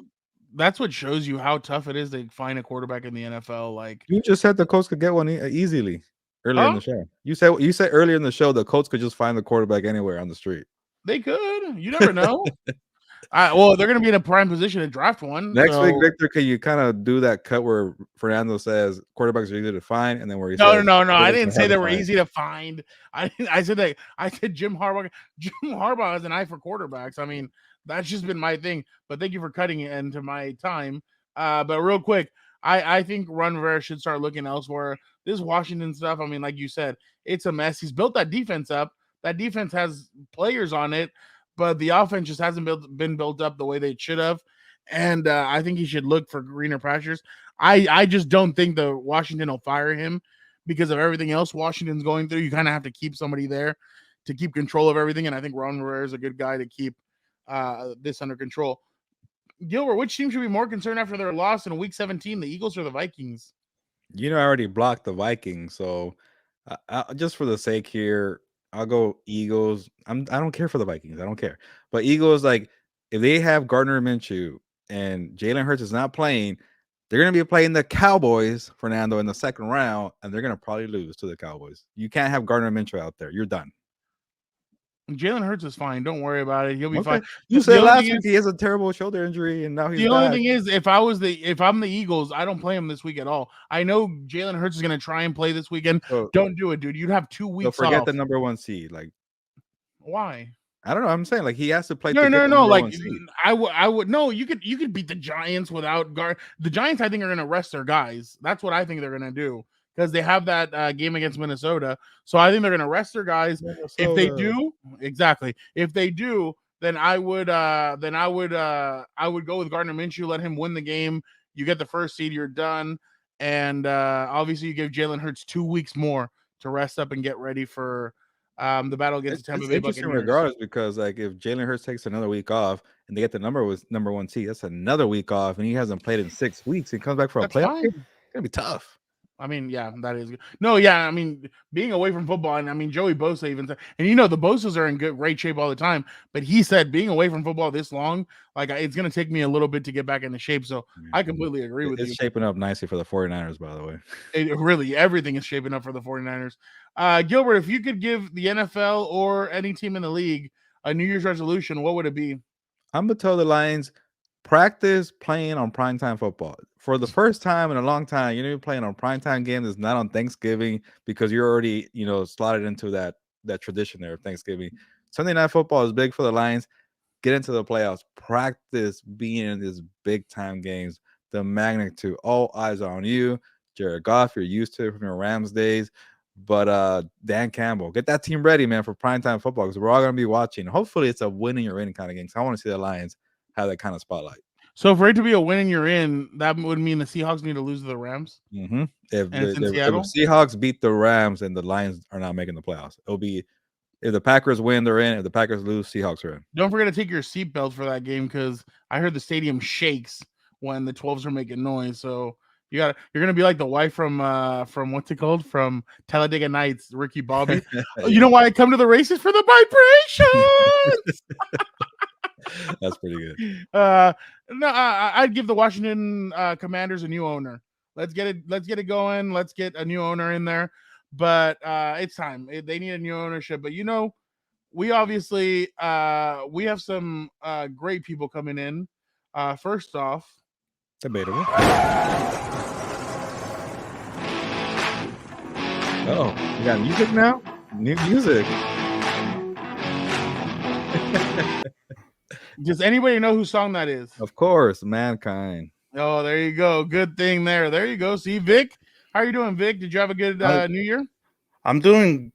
That's what shows you how tough it is to find a quarterback in the NFL. Like, you just said the Colts could get one easily earlier in the show. You said earlier in the show the Colts could just find the quarterback anywhere on the street. They could. You never know. Well, they're going to be in a prime position to draft one. Next week, Victor, can you kind of do that cut where Fernando says quarterbacks are easy to find, and then where he says no. I didn't say they were easy to find. I said Jim Harbaugh. Jim Harbaugh has an eye for quarterbacks. I mean, that's just been my thing. But thank you for cutting it into my time. But real quick, I think Ron Rivera should start looking elsewhere. This Washington stuff, I mean, like you said, it's a mess. He's built that defense up. That defense has players on it, but the offense just hasn't been built up the way they should have. And I think he should look for greener pastures. I just don't think the Washington will fire him because of everything else Washington's going through. You kind of have to keep somebody there to keep control of everything. And I think Ron Rivera is a good guy to keep this under control. Gilbert, which team should be more concerned after their loss in Week 17, the Eagles or the Vikings? I already blocked the Vikings, so just for the sake here, I'll go Eagles. I don't care for the Vikings. I don't care. But Eagles, like, if they have Gardner Minshew and Jalen Hurts is not playing, they're going to be playing the Cowboys, Fernando, in the second round, and they're going to probably lose to the Cowboys. You can't have Gardner Minshew out there. You're done. Jalen Hurts is fine. Don't worry about it. He'll be fine. You said last week he has a terrible shoulder injury, and now he's the only thing is, if I'm the Eagles, I don't play him this week at all. I know Jalen Hurts is going to try and play this weekend. So, don't do it, dude. You'd have 2 weeks. So forget the number 1 seed. Like, why? I don't know. I'm saying, like, he has to play. No. Like, I would. No, you could beat the Giants without guard. The Giants, I think, are going to rest their guys. That's what I think they're going to do. Because they have that game against Minnesota, so I think they're going to rest their guys. Minnesota. If they do, exactly. If they do, then I would go with Gardner Minshew. Let him win the game. You get the first seed. You're done. And obviously, you give Jalen Hurts 2 weeks more to rest up and get ready for the battle against the Tampa Bay Buccaneers. Regardless, because like if Jalen Hurts takes another week off and they get the number 1 seed, that's another week off, and he hasn't played in 6 weeks. He comes back for a playoff. It's gonna be tough. I mean, yeah, that is good. No, yeah, I mean, being away from football, and I mean, Joey Bosa even said, and the Bosas are in great shape all the time, but he said being away from football this long, like, it's going to take me a little bit to get back into shape. So I completely agree with you. It's shaping up nicely for the 49ers, by the way. Everything is shaping up for the 49ers. Gilbert, if you could give the NFL or any team in the league a New Year's resolution, what would it be? I'm going to tell the Lions, practice playing on primetime football. For the first time in a long time, you're going to be playing on primetime games that's not on Thanksgiving because you're already, slotted into that tradition there of Thanksgiving. Sunday Night Football is big for the Lions. Get into the playoffs. Practice being in these big-time games. The magnitude. All eyes are on you. Jared Goff, you're used to it from your Rams days. But Dan Campbell, get that team ready, man, for primetime football because we're all going to be watching. Hopefully it's a winning or any kind of game. So I want to see the Lions have that kind of spotlight. So for it to be a win and you're in, that would mean the Seahawks need to lose to the Rams. Mm-hmm. If the Seahawks beat the Rams and the Lions are not making the playoffs, it'll be if the Packers win, they're in. If the Packers lose, Seahawks are in. Don't forget to take your seatbelt for that game because I heard the stadium shakes when the 12s are making noise. So you're gonna be like the wife from what's it called from Talladega Nights, Ricky Bobby. You know why I come to the races for the vibrations. That's pretty good. No, I'd give the Washington Commanders a new owner. Let's get it going. Let's get a new owner in there. But it's time. They need a new ownership. But we obviously we have some great people coming in. First off, debatable. Oh, you got music now? New music. Does anybody know whose song that is? Of course, Mankind. Oh, there you go. Good thing there. There you go. See, Vic, how are you doing, Vic? Did you have a good New Year? I'm doing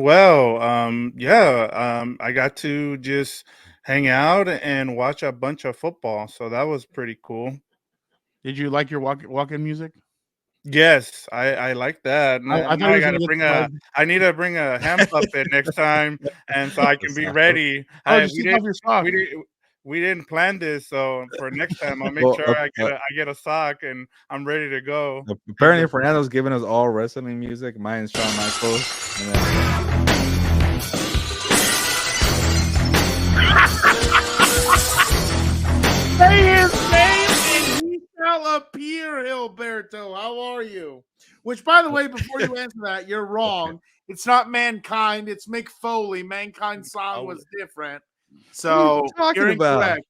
well. I got to just hang out and watch a bunch of football, so that was pretty cool. Did you like your walk-in music? Yes, I like that. I need to bring a hand puppet next time, and so I can be ready. We didn't plan this, so for next time, I'll make sure I get a sock and I'm ready to go. Apparently, Fernando's giving us all wrestling music. Mine's Shawn Michaels. And Say his name and he shall appear, Gilberto. How are you? Which, by the way, before you answer that, you're wrong. It's not Mankind. It's Mick Foley. Mankind's song was different. So you're incorrect.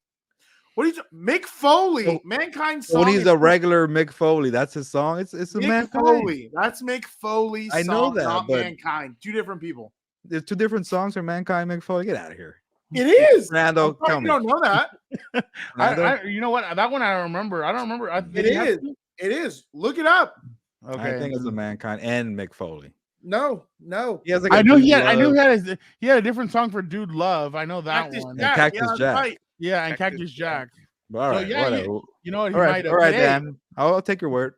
What are you Mick Foley? Mankind's song. When he's a regular Mick Foley, that's his song. It's a Mick Foley. That's Mick Foley's song. I know that, not but Mankind. Two different people. There's two different songs for Mankind, Mick Foley. Get out of here. It is. Fernando, tell me. You don't know that. You know what? That one I remember. I don't remember. It is. It is. Look it up. Okay. I think it's a Mankind and Mick Foley. No. He has like I knew he had a different song for Dude Love. I know that Cactus one. Jack. Cactus Jack. Right. Yeah, and Cactus Jack. All right. So, yeah, whatever. you know what? All right, Dan. I'll take your word.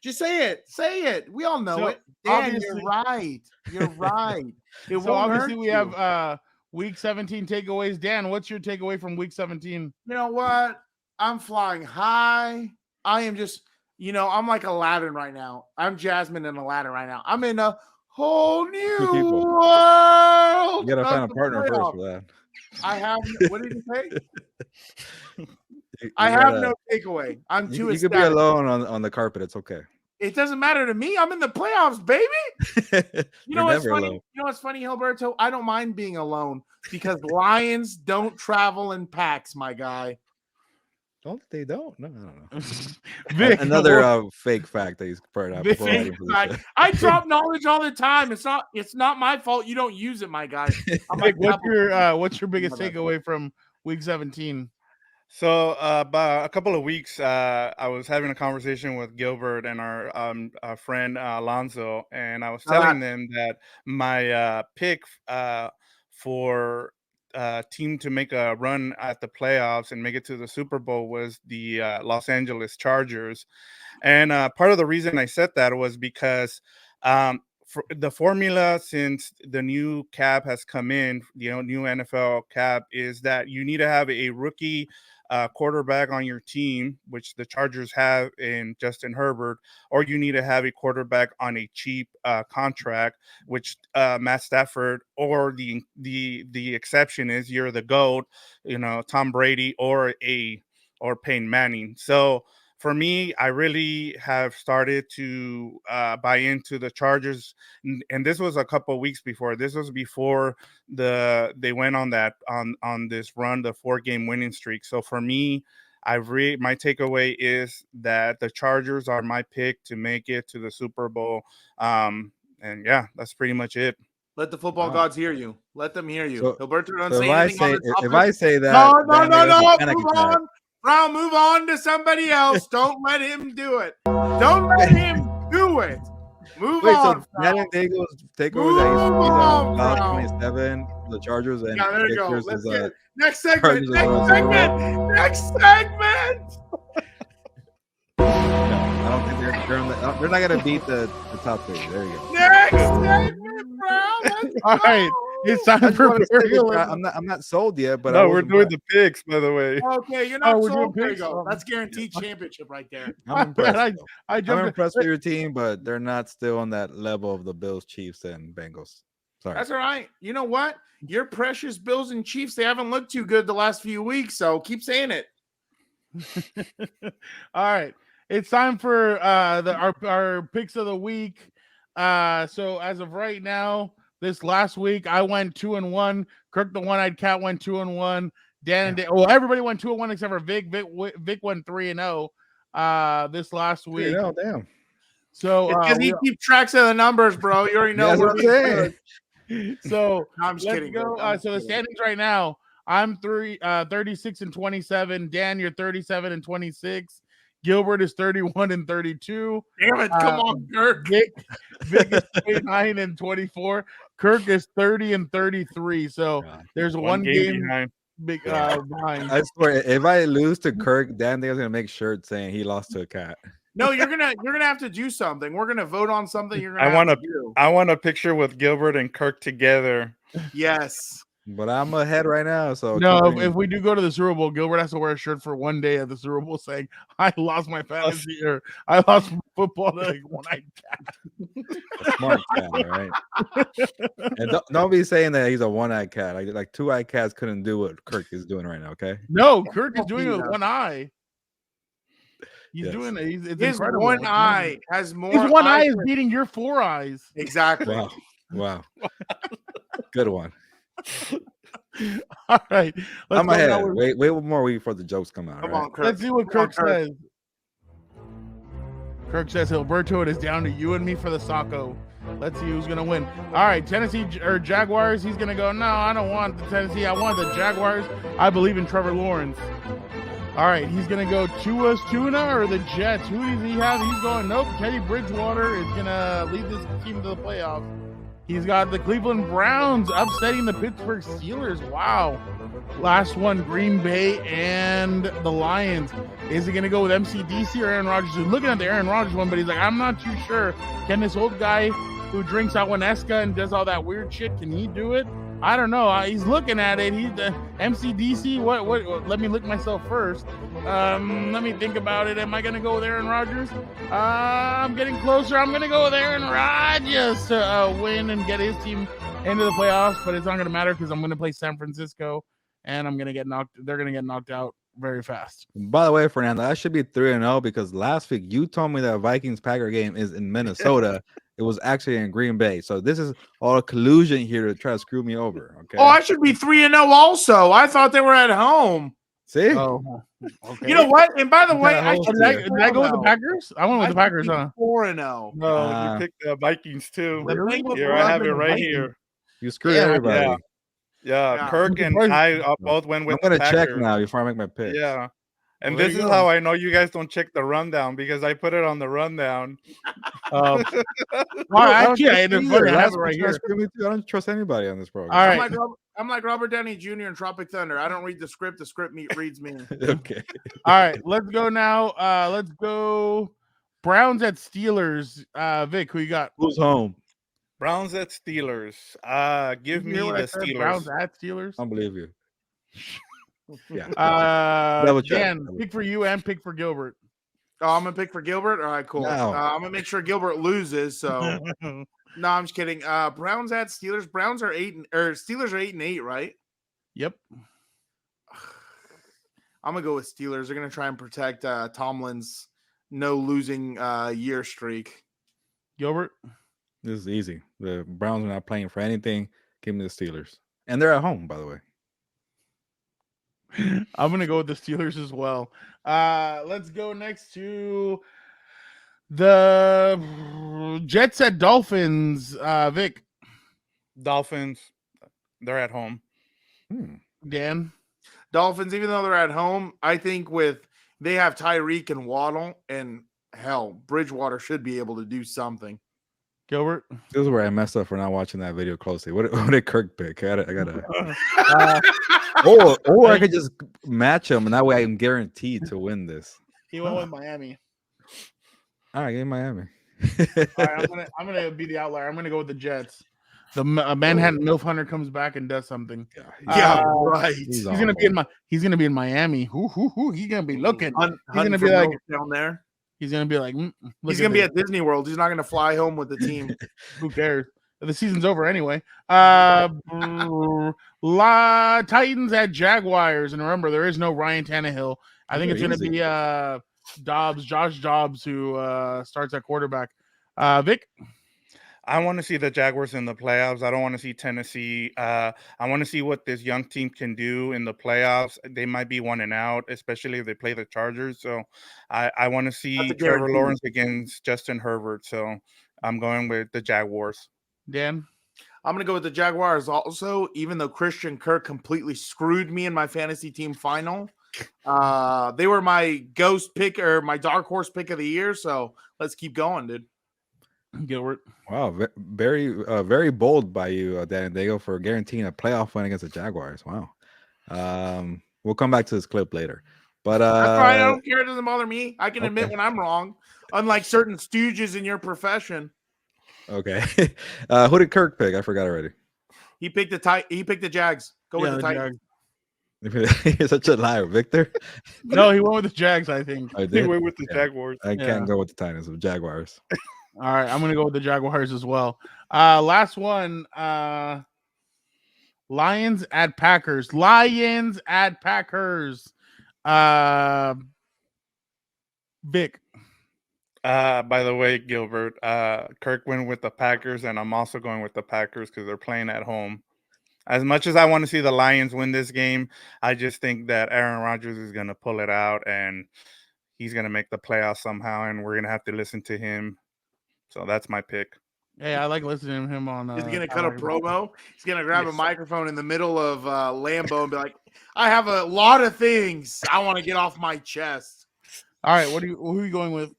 Just say it. Say it. We all know So, it. Dan, obviously- you're right. You're right. It So won't obviously hurt we you. have week 17 takeaways. Dan, what's your takeaway from week 17? You know what? I'm flying high. I am just, I'm like Aladdin right now. I'm Jasmine and Aladdin right now. I'm in a whole new people. world. You gotta find a of the partner first playoffs. for that. I have. What did you say? You I have gotta- no takeaway. I'm too You could be ecstatic. alone on the carpet. It's okay. It doesn't matter to me. I'm in the playoffs, baby. You know You're what's never funny? alone. You know what's funny, Gilberto? I don't mind being alone because lions don't travel in packs, my guy. Don't they? Don't. No, I don't know. Vic, Another fake fact that he's providing. Vic- providing for the Like, show. I drop knowledge all the time. It's not my fault you don't use it, my guy. I'm Vic, like, what's your biggest Whatever. takeaway from week 17? So about a couple of weeks, I was having a conversation with Gilbert and our friend Alonzo, and I was telling them that my pick for team to make a run at the playoffs and make it to the Super Bowl was the Los Angeles Chargers. And part of the reason I said that was because for the formula since the new cap has come in, new NFL cap, is that you need to have a rookie quarterback on your team, which the Chargers have in Justin Herbert, or you need to have a quarterback on a cheap contract, which Matt Stafford, or the exception is you're the GOAT, Tom Brady or Peyton Manning. So for me, I really have started to buy into the Chargers, and this was a couple of weeks before. This was before they went on this run, the 4-game winning streak. So for me, my takeaway is that the Chargers are my pick to make it to the Super Bowl. And yeah, that's pretty much it. let the football gods hear you. Let them hear you. So- Gilberto, don't So say if I anything on say the topic. if I say that, No. then there's a panic Move attack. on. Brown, move on to somebody else. Don't let him do it. Don't let him do it. Move Wait, on. so Daniel Daygo's takeaway that he's Move on, about Brown. 27, the Chargers, and Yeah, there you go. Victor's Let's is get it. Next segment. Chargers are Next segment. I don't think they're not gonna beat the top 3. There you go. Next segment, Brown. Let's All right, go. it's time I just for wanna say this, realism. I'm not sold yet, but No, I we're wasn't doing the picks, by the way. Okay, you're not we're doing sold. There you picks. go. That's guaranteed championship right there. I'm impressed. I though. I I'm jumped. impressed with your team, but they're not still on that level of the Bills, Chiefs, and Bengals. Sorry. That's all right. You know what? Your precious Bills and Chiefs, they haven't looked too good the last few weeks, so keep saying it. All right, it's time for our picks of the week. So as of right now, this last week I went 2-1. Kirk the One-Eyed Cat went 2-1. Dan and everybody went 2-1 except for Vic. Vic went 3-0 this last week. Oh, damn. So Because he keeps tracks of the numbers, bro. You already know That's where what I'm we saying. so No, I'm just let's kidding. go. bro. I'm So the just kidding. standings right now, I'm 36-27. Dan, you're 37-26. Gilbert is 31-32. Damn it. Come on, Kirk. Vic is 29-24. Kirk is 30-33. So there's one game behind. big behind. I swear, if I lose to Kirk, Dan Dale's gonna make shirts saying he lost to a cat. No, you're gonna have to do something. We're gonna vote on something. You're gonna. I want to do. I want a picture with Gilbert and Kirk together. Yes. But I'm ahead right now, so No, keep if we do go to the Super Bowl, Gilbert has to wear a shirt for one day at the Super Bowl saying, I lost my fantasy or I lost football to like one-eyed cat. a smart cat, all right? And don't be saying that he's a one-eyed cat. Like two-eyed cats couldn't do what Kirk is doing right now, okay? No, Kirk is doing it with one eye. He's Yes. doing it. It's His incredible. one It's eye amazing. has more. His one eye eyes is than- beating your 4 eyes. Exactly. Wow. Good one. All right. Let's I'm go ahead. now with- Wait one more week before the jokes come out. Come right? on, Kirk. Let's see what Come on, Kirk says. Kirk says, Gilberto, it is down to you and me for the Sacco. Let's see who's going to win. All right, Tennessee or Jaguars. He's going to go, no, I don't want the Tennessee. I want the Jaguars. I believe in Trevor Lawrence. All right, he's going to go Tua's Tuna or the Jets. Who does he have? He's going, nope, Teddy Bridgewater is going to lead this team to the playoffs. He's got the Cleveland Browns upsetting the Pittsburgh Steelers. Wow. Last one, Green Bay and the Lions. Is he going to go with MCDC or Aaron Rodgers? He's looking at the Aaron Rodgers one, but he's like, I'm not too sure. Can this old guy who drinks Aguanesca and does all that weird shit, can he do it? I don't know. He's looking at it. He's the MCDC. What? Let me look myself first. Let me think about it. Am I going to go with Aaron Rodgers? I'm getting closer. I'm going to go with Aaron Rodgers to win and get his team into the playoffs, but it's not going to matter because I'm going to play San Francisco and I'm going to get knocked. They're going to get knocked out very fast. By the way, Fernando, I should be 3-0 because last week you told me that Vikings-Packer game is in Minnesota. It was actually in Green Bay. So this is all collusion here to try to screw me over. Okay. Oh, I should be 3-0 also. I thought they were at home. See? Oh, okay. You know what? And by the way, did I go with the Packers? I went with the Packers, huh? 4-0. No, you picked the Vikings too. Really? Here, I have it right here. You screwed everybody. Yeah, Kirk and I both went with I'm going the to check Packers. now before I make my pick. Yeah. And Well, this is how I know you guys don't check the rundown because I put it on the rundown. Well, actually, I didn't put it right here. I don't trust anybody on this program. All right. I'm like Robert Downey Jr. in Tropic Thunder. I don't read the script reads me. Okay. All right, let's go now. Let's go Browns at Steelers. Vic, who you got? Who's home? Browns at Steelers. Give me the Steelers. Browns at Steelers. I don't believe you. Yeah. Dan, pick for you and pick for Gilbert. Oh, I'm gonna pick for Gilbert. All right, cool. No. I'm gonna make sure Gilbert loses. So no, I'm just kidding. Browns at Steelers. Steelers are 8-8, right? Yep. I'm gonna go with Steelers. They're gonna try and protect Tomlin's no losing year streak. Gilbert. This is easy. The Browns are not playing for anything. Give me the Steelers, and they're at home, by the way. I'm gonna go with the Steelers as well. Let's go next to the Jets at Dolphins. Vic. Dolphins. They're at home. Dan. Dolphins, even though they're at home, I think they have Tyreek and Waddle, and hell, Bridgewater should be able to do something. Gilbert. This is where I messed up for not watching that video closely. What did Kirk pick? I gotta. Or I could just match him, and that way I'm guaranteed to win this. He went with Miami. All right, give me Miami. All right, I'm gonna be the outlier. I'm gonna go with the Jets. The Manhattan MILF Hunter comes back and does something. Yeah, right. He's gonna be in Miami. He's gonna be looking. He's gonna be like down there. He's gonna be like. He's gonna be at Disney World. He's not gonna fly home with the team. Who cares? The season's over anyway. Titans at Jaguars, and remember there is no Ryan Tannehill. I think it's gonna be Josh Dobbs, who starts at quarterback. Vic. I want to see the Jaguars in the playoffs. I don't want to see Tennessee. I want to see what this young team can do in the playoffs. They might be 1-out, especially if they play the Chargers. So I want to see Trevor Lawrence against Justin Herbert. So I'm going with the Jaguars. Dan? I'm going to go with the Jaguars also, even though Christian Kirk completely screwed me in my fantasy team final. They were my ghost pick or my dark horse pick of the year. So let's keep going, dude. Gilbert. Wow, very bold by you, Dan and Daygo, for guaranteeing a playoff win against the Jaguars. Wow. We'll come back to this clip later. But that's fine. I don't care. It doesn't bother me. I can admit when I'm wrong, unlike certain stooges in your profession. Okay. Who did Kirk pick? I forgot already. He picked the Jags. Go with the Titans. You're such a liar, Victor. No, he went with the Jags, I think. He went with the Jaguars. I can't go with the Titans, the Jaguars. All right, I'm going to go with the Jaguars as well. Last one, Lions at Packers. Vic. By the way, Gilbert, Kirk went with the Packers, and I'm also going with the Packers because they're playing at home. As much as I want to see the Lions win this game, I just think that Aaron Rodgers is going to pull it out, and he's going to make the playoffs somehow, and we're going to have to listen to him. So that's my pick. Hey, I like listening to him on. He's going to cut a promo. He's going to grab a microphone in the middle of Lambeau and be like, I have a lot of things I want to get off my chest. All right, who are you going with?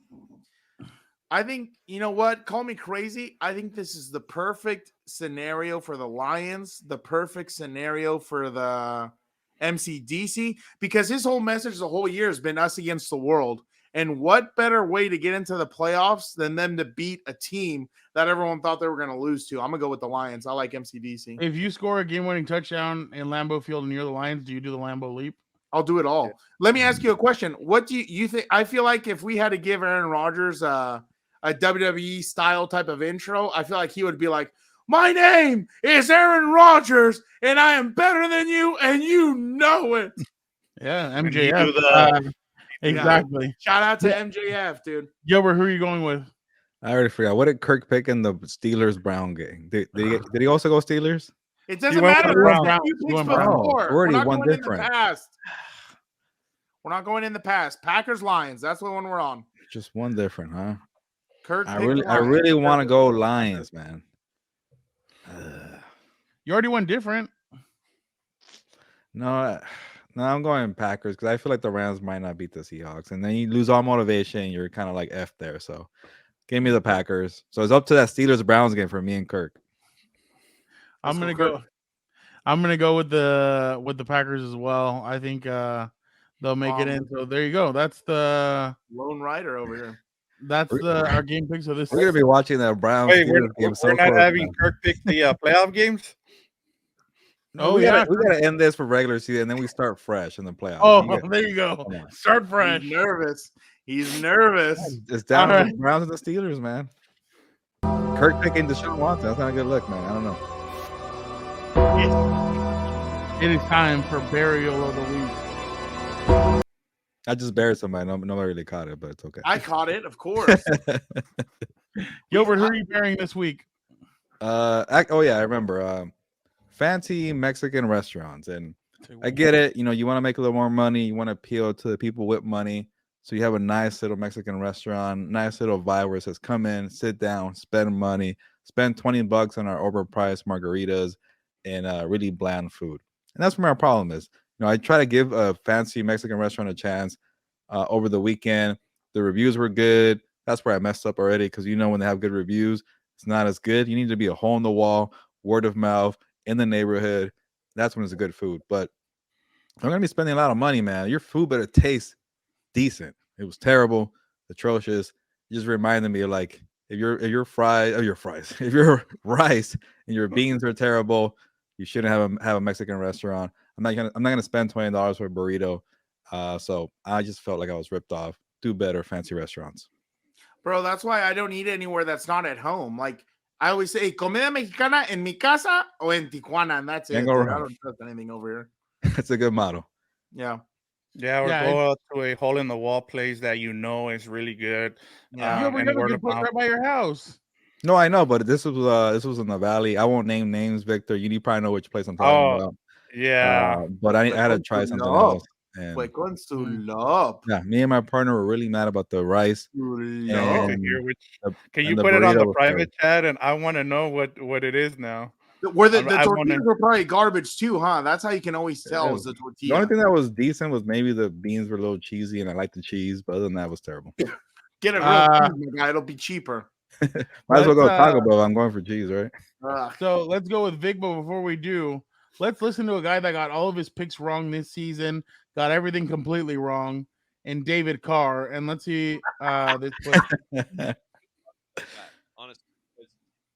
I think, you know what? Call me crazy. I think this is the perfect scenario for the Lions, the perfect scenario for the MCDC, because his whole message the whole year has been us against the world. And what better way to get into the playoffs than them to beat a team that everyone thought they were going to lose to? I'm going to go with the Lions. I like MCDC. If you score a game-winning touchdown in Lambeau Field and you're the Lions, do you do the Lambeau leap? I'll do it all. Let me ask you a question. What do you think? I feel like if we had to give Aaron Rodgers a WWE style type of intro, I feel like he would be like, "My name is Aaron Rodgers, and I am better than you, and you know it." Yeah, And you MJF. do the- Exactly. Shout out to MJF, dude. Gilbert, who are you going with? I already forgot. What did Kirk pick in the Steelers Brown game? Did he also go Steelers? It doesn't went matter. with the There's Browns. a few He picks went Browns. before. Oh, already We're not one going different. in the past. We're not going in the past. Packers Lions. That's the one we're on. Just one different, huh? Kirk. I picked really Lions. want to go Lions, man. You already went different. No, I'm going Packers because I feel like the Rams might not beat the Seahawks, and then you lose all motivation. You're kind of like F there. So, give me the Packers. So it's up to that Steelers Browns game for me and Kirk. I'm gonna go with the Packers as well. I think they'll make it in. So there you go. That's the Lone Rider over here. That's our game pick. So this We're gonna be watching that Browns Wait, Steelers we're game. So not close, having man. Kirk pick the playoff games? No, Oh, we yeah. gotta end this for regular season, and then we start fresh in the playoffs. Oh, You got- there you go. Come on. Start fresh. He's nervous. He's nervous. It's down All to right. the Browns and the Steelers, man. Kirk picking Deshaun Watson. That's not a good look, man. I don't know. It is time for burial of the week. I just buried somebody. Nobody really caught it, but it's okay. I caught it, of course. Gilbert, who are you burying this week? I remember. Fancy Mexican restaurants, and I get it. You know, you want to make a little more money. You want to appeal to the people with money. So you have a nice little Mexican restaurant, nice little vibe where it says, "Come in, sit down, spend money, spend $20 on our overpriced margaritas and really bland food." And that's where my problem is. You know, I try to give a fancy Mexican restaurant a chance over the weekend. The reviews were good. That's where I messed up already because when they have good reviews, it's not as good. You need to be a hole in the wall, word of mouth in the neighborhood. That's when it's a good food. But if I'm gonna be spending a lot of money, man, your food better taste decent. It was terrible, atrocious. It just reminded me of like if your if your rice and your beans are terrible, you shouldn't have a Mexican restaurant. I'm not gonna spend $20 for a burrito. So I just felt like I was ripped off. Do better, fancy restaurants. Bro, that's why I don't eat anywhere that's not at home. Like I always say, comida mexicana en mi casa o en Tijuana, and that's it. Can't go Dude. I wrong. don't trust anything over here. That's a good motto. Yeah. Yeah, or Yeah, go out to a hole in the wall place that you know is really good. Yeah. Gilbert, you and have a word good of place mouth. right by your house. No, I know, but this was in the valley. I won't name names, Victor. You probably know which place I'm talking about. Yeah. But I had to try something else. And Fue con su love. yeah, me and my partner were really mad about the rice. Su To love. And hear can and you the put it on burrito the was private chat? And I want to know what it is now. Where the I tortillas wanna- were probably garbage too, huh? That's how you can always tell is the The tortilla. only thing that was decent was maybe the beans were a little cheesy, and I like the cheese, but other than that, it was terrible. Get it real cheese, my guy. It'll be cheaper. Might as well go Let's, Taco Bell. I'm going for cheese, right? Ugh. So let's go with Vic, but before we do, let's listen to a guy that got all of his picks wrong this season, got everything completely wrong, and David Carr. And let's see this clip. Honestly, because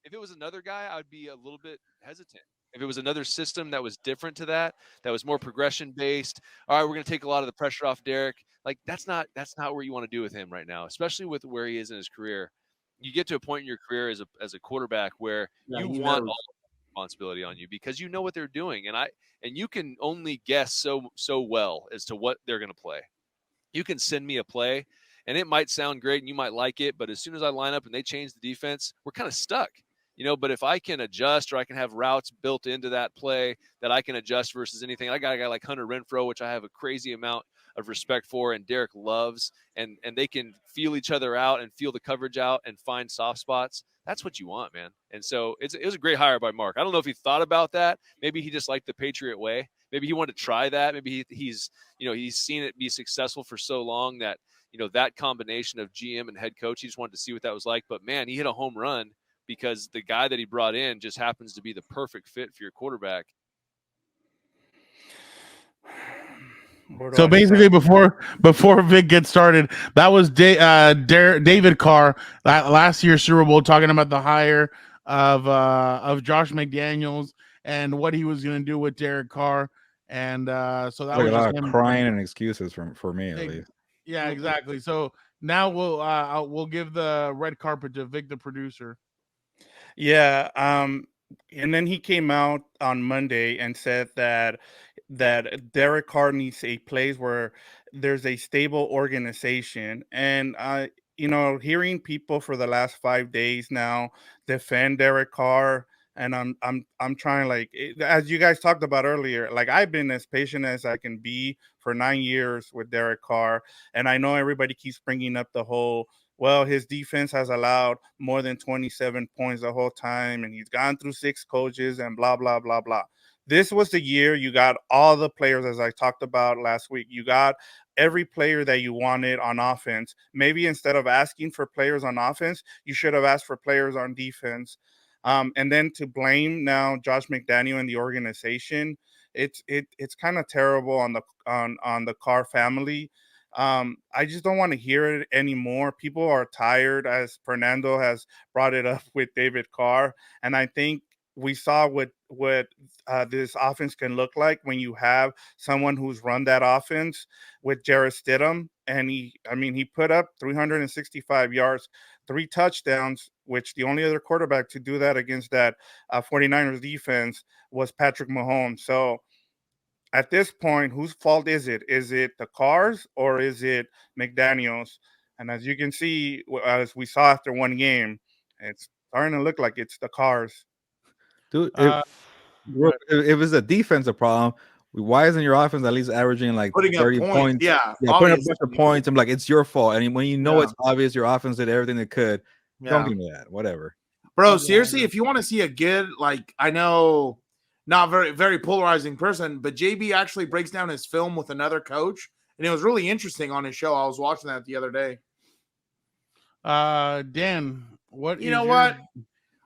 if it was another guy, I would be a little bit hesitant. If it was another system that was different to that was more progression based. All right, we're going to take a lot of the pressure off Derek. Like that's not where you want to do with him right now, especially with where he is in his career. You get to a point in your career as a quarterback where you want all the responsibility on you because you know what they're doing, and you can only guess so well as to what they're going to play. You can send me a play, and it might sound great, and you might like it, but as soon as I line up and they change the defense, we're kind of stuck. But if I can adjust or I can have routes built into that play that I can adjust versus anything, I got a guy like Hunter Renfrow, which I have a crazy amount of respect for, and Derek loves, and they can feel each other out and feel the coverage out and find soft spots. That's what you want, man. And so it was a great hire by Mark. I don't know if he thought about that. Maybe he just liked the Patriot way. Maybe he wanted to try that. Maybe he's seen it be successful for so long that that combination of GM and head coach. He just wanted to see what that was like. But man, he hit a home run because the guy that he brought in just happens to be the perfect fit for your quarterback. So basically, before Vic gets started, that was David Carr last year's Super Bowl, talking about the hire of Josh McDaniels and what he was going to do with Derek Carr, and so that like was a lot just of him crying and excuses for me at least. Yeah, exactly. So now we'll give the red carpet to Vic, the producer. Yeah. And then he came out on Monday and said that Derek Carr needs a place where there's a stable organization. And hearing people for the last 5 days now defend Derek Carr, and I'm trying, like, as you guys talked about earlier, like, I've been as patient as I can be for 9 years with Derek Carr, and I know everybody keeps bringing up the whole, well, his defense has allowed more than 27 points the whole time, and he's gone through 6 coaches and blah, blah, blah, blah. This was the year you got all the players, as I talked about last week. You got every player that you wanted on offense. Maybe instead of asking for players on offense, you should have asked for players on defense. And then to blame now Josh McDaniel and the organization, it's kind of terrible on the Carr family. I just don't want to hear it anymore. People are tired, as Fernando has brought it up with David Carr, and I think we saw what this offense can look like when you have someone who's run that offense with Jarrett Stidham, and he put up 365 yards, 3 touchdowns, which the only other quarterback to do that against that 49ers defense was Patrick Mahomes. So at this point, whose fault is it? Is it the Carrs or is it McDaniels? And as you can see, as we saw after one game, it's starting to look like it's the Carrs. Dude, if it's a defensive problem, why isn't your offense at least averaging like Putting 30 up points? Yeah, putting up a bunch of points. I'm like, it's your fault. And when you know it's obvious your offense did everything it could, don't give me that. Whatever. Bro, seriously, if you want to see a good, like, I know not very polarizing person, but JB actually breaks down his film with another coach, and it was really interesting on his show. I was watching that the other day. Dan, what? What?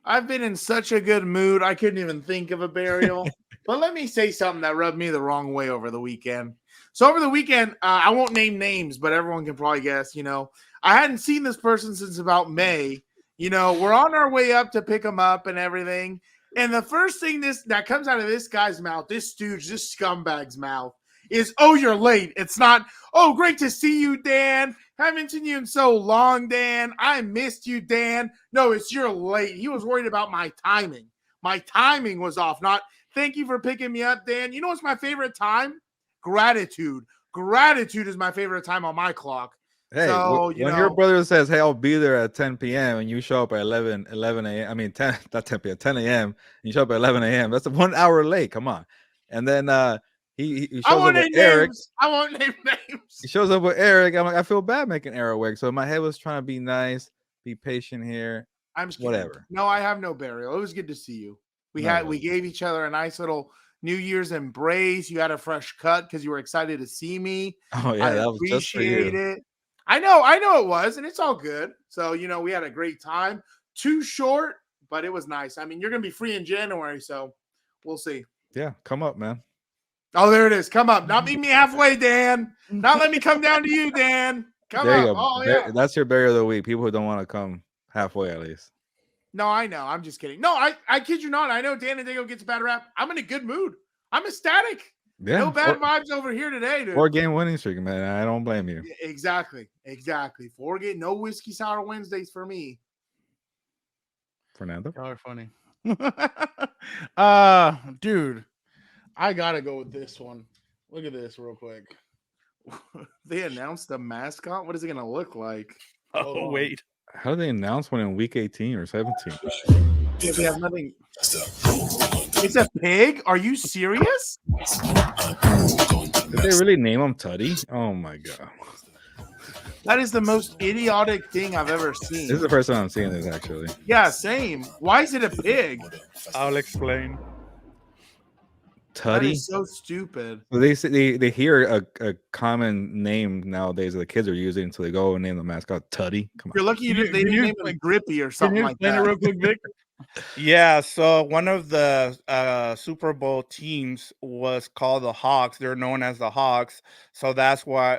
I've been in such a good mood, I couldn't even think of a burial. But let me say something that rubbed me the wrong way over the weekend. So over the weekend, I won't name names, but everyone can probably guess. I hadn't seen this person since about May. We're on our way up to pick him up and everything. And the first thing that comes out of this guy's mouth, this stooge, this scumbag's mouth, is, "Oh, you're late." It's not, "Oh, great to see you, Dan. Haven't seen you in so long, Dan. I missed you, Dan." No, it's, "You're late." He was worried about my timing. My timing was off. Not, "Thank you for picking me up, Dan." You know what's my favorite time? Gratitude. Gratitude is my favorite time on my clock. Hey, so, when your brother says, "Hey, I'll be there at 10 p.m." and you show up at 11 a.m. I mean, 10, not 10 p.m., 10 a.m. and you show up at 11 a.m. That's 1 hour late. Come on. And then he shows up with Eric. I won't name names. He shows up with Eric. I'm like, I feel bad making Eric wake. So my head was trying to be nice, be patient here. I'm just whatever. Kidding. No, I have no burial. It was good to see you. We gave each other a nice little New Year's embrace. You had a fresh cut because you were excited to see me. Oh yeah, that was just for you. It. I know it was, and it's all good. So we had a great time. Too short, but it was nice. I mean, you're gonna be free in January, so we'll see. Yeah, come up, man. Oh, there it is. Come up. Not meet me halfway, Dan. Not let me come down to you, Dan. Come there up. You go. Oh, yeah. That's your burial of the week. People who don't want to come halfway at least. No, I know. I'm just kidding. No, I kid you not. I know Dan and Daygo gets a bad rap. I'm in a good mood. I'm ecstatic. Yeah, no bad vibes over here today, dude. 4-game winning streak, man. I don't blame you. Exactly. 4-game, no whiskey sour Wednesdays for me. Fernando, y'all are funny. Dude, I gotta go with this one. Look at this real quick. They announced the mascot. What is it gonna look like? Oh wait, how do they announce one in week 18 or 17? They have nothing. It's a pig? Are you serious? Did they really name him Tutty? Oh my god. That is the most idiotic thing I've ever seen. This is the first time I'm seeing this, actually. Yeah, same. Why is it a pig? I'll explain. That Tutty. is so stupid. So they hear a common name nowadays that the kids are using, so they go and name the mascot Tutty. Come You're on. lucky they didn't name him Grippy or Can something you like explain it that. real quick, Vic? Yeah, so one of the Super Bowl teams was called the Hawks. They're known as the Hawks, so that's where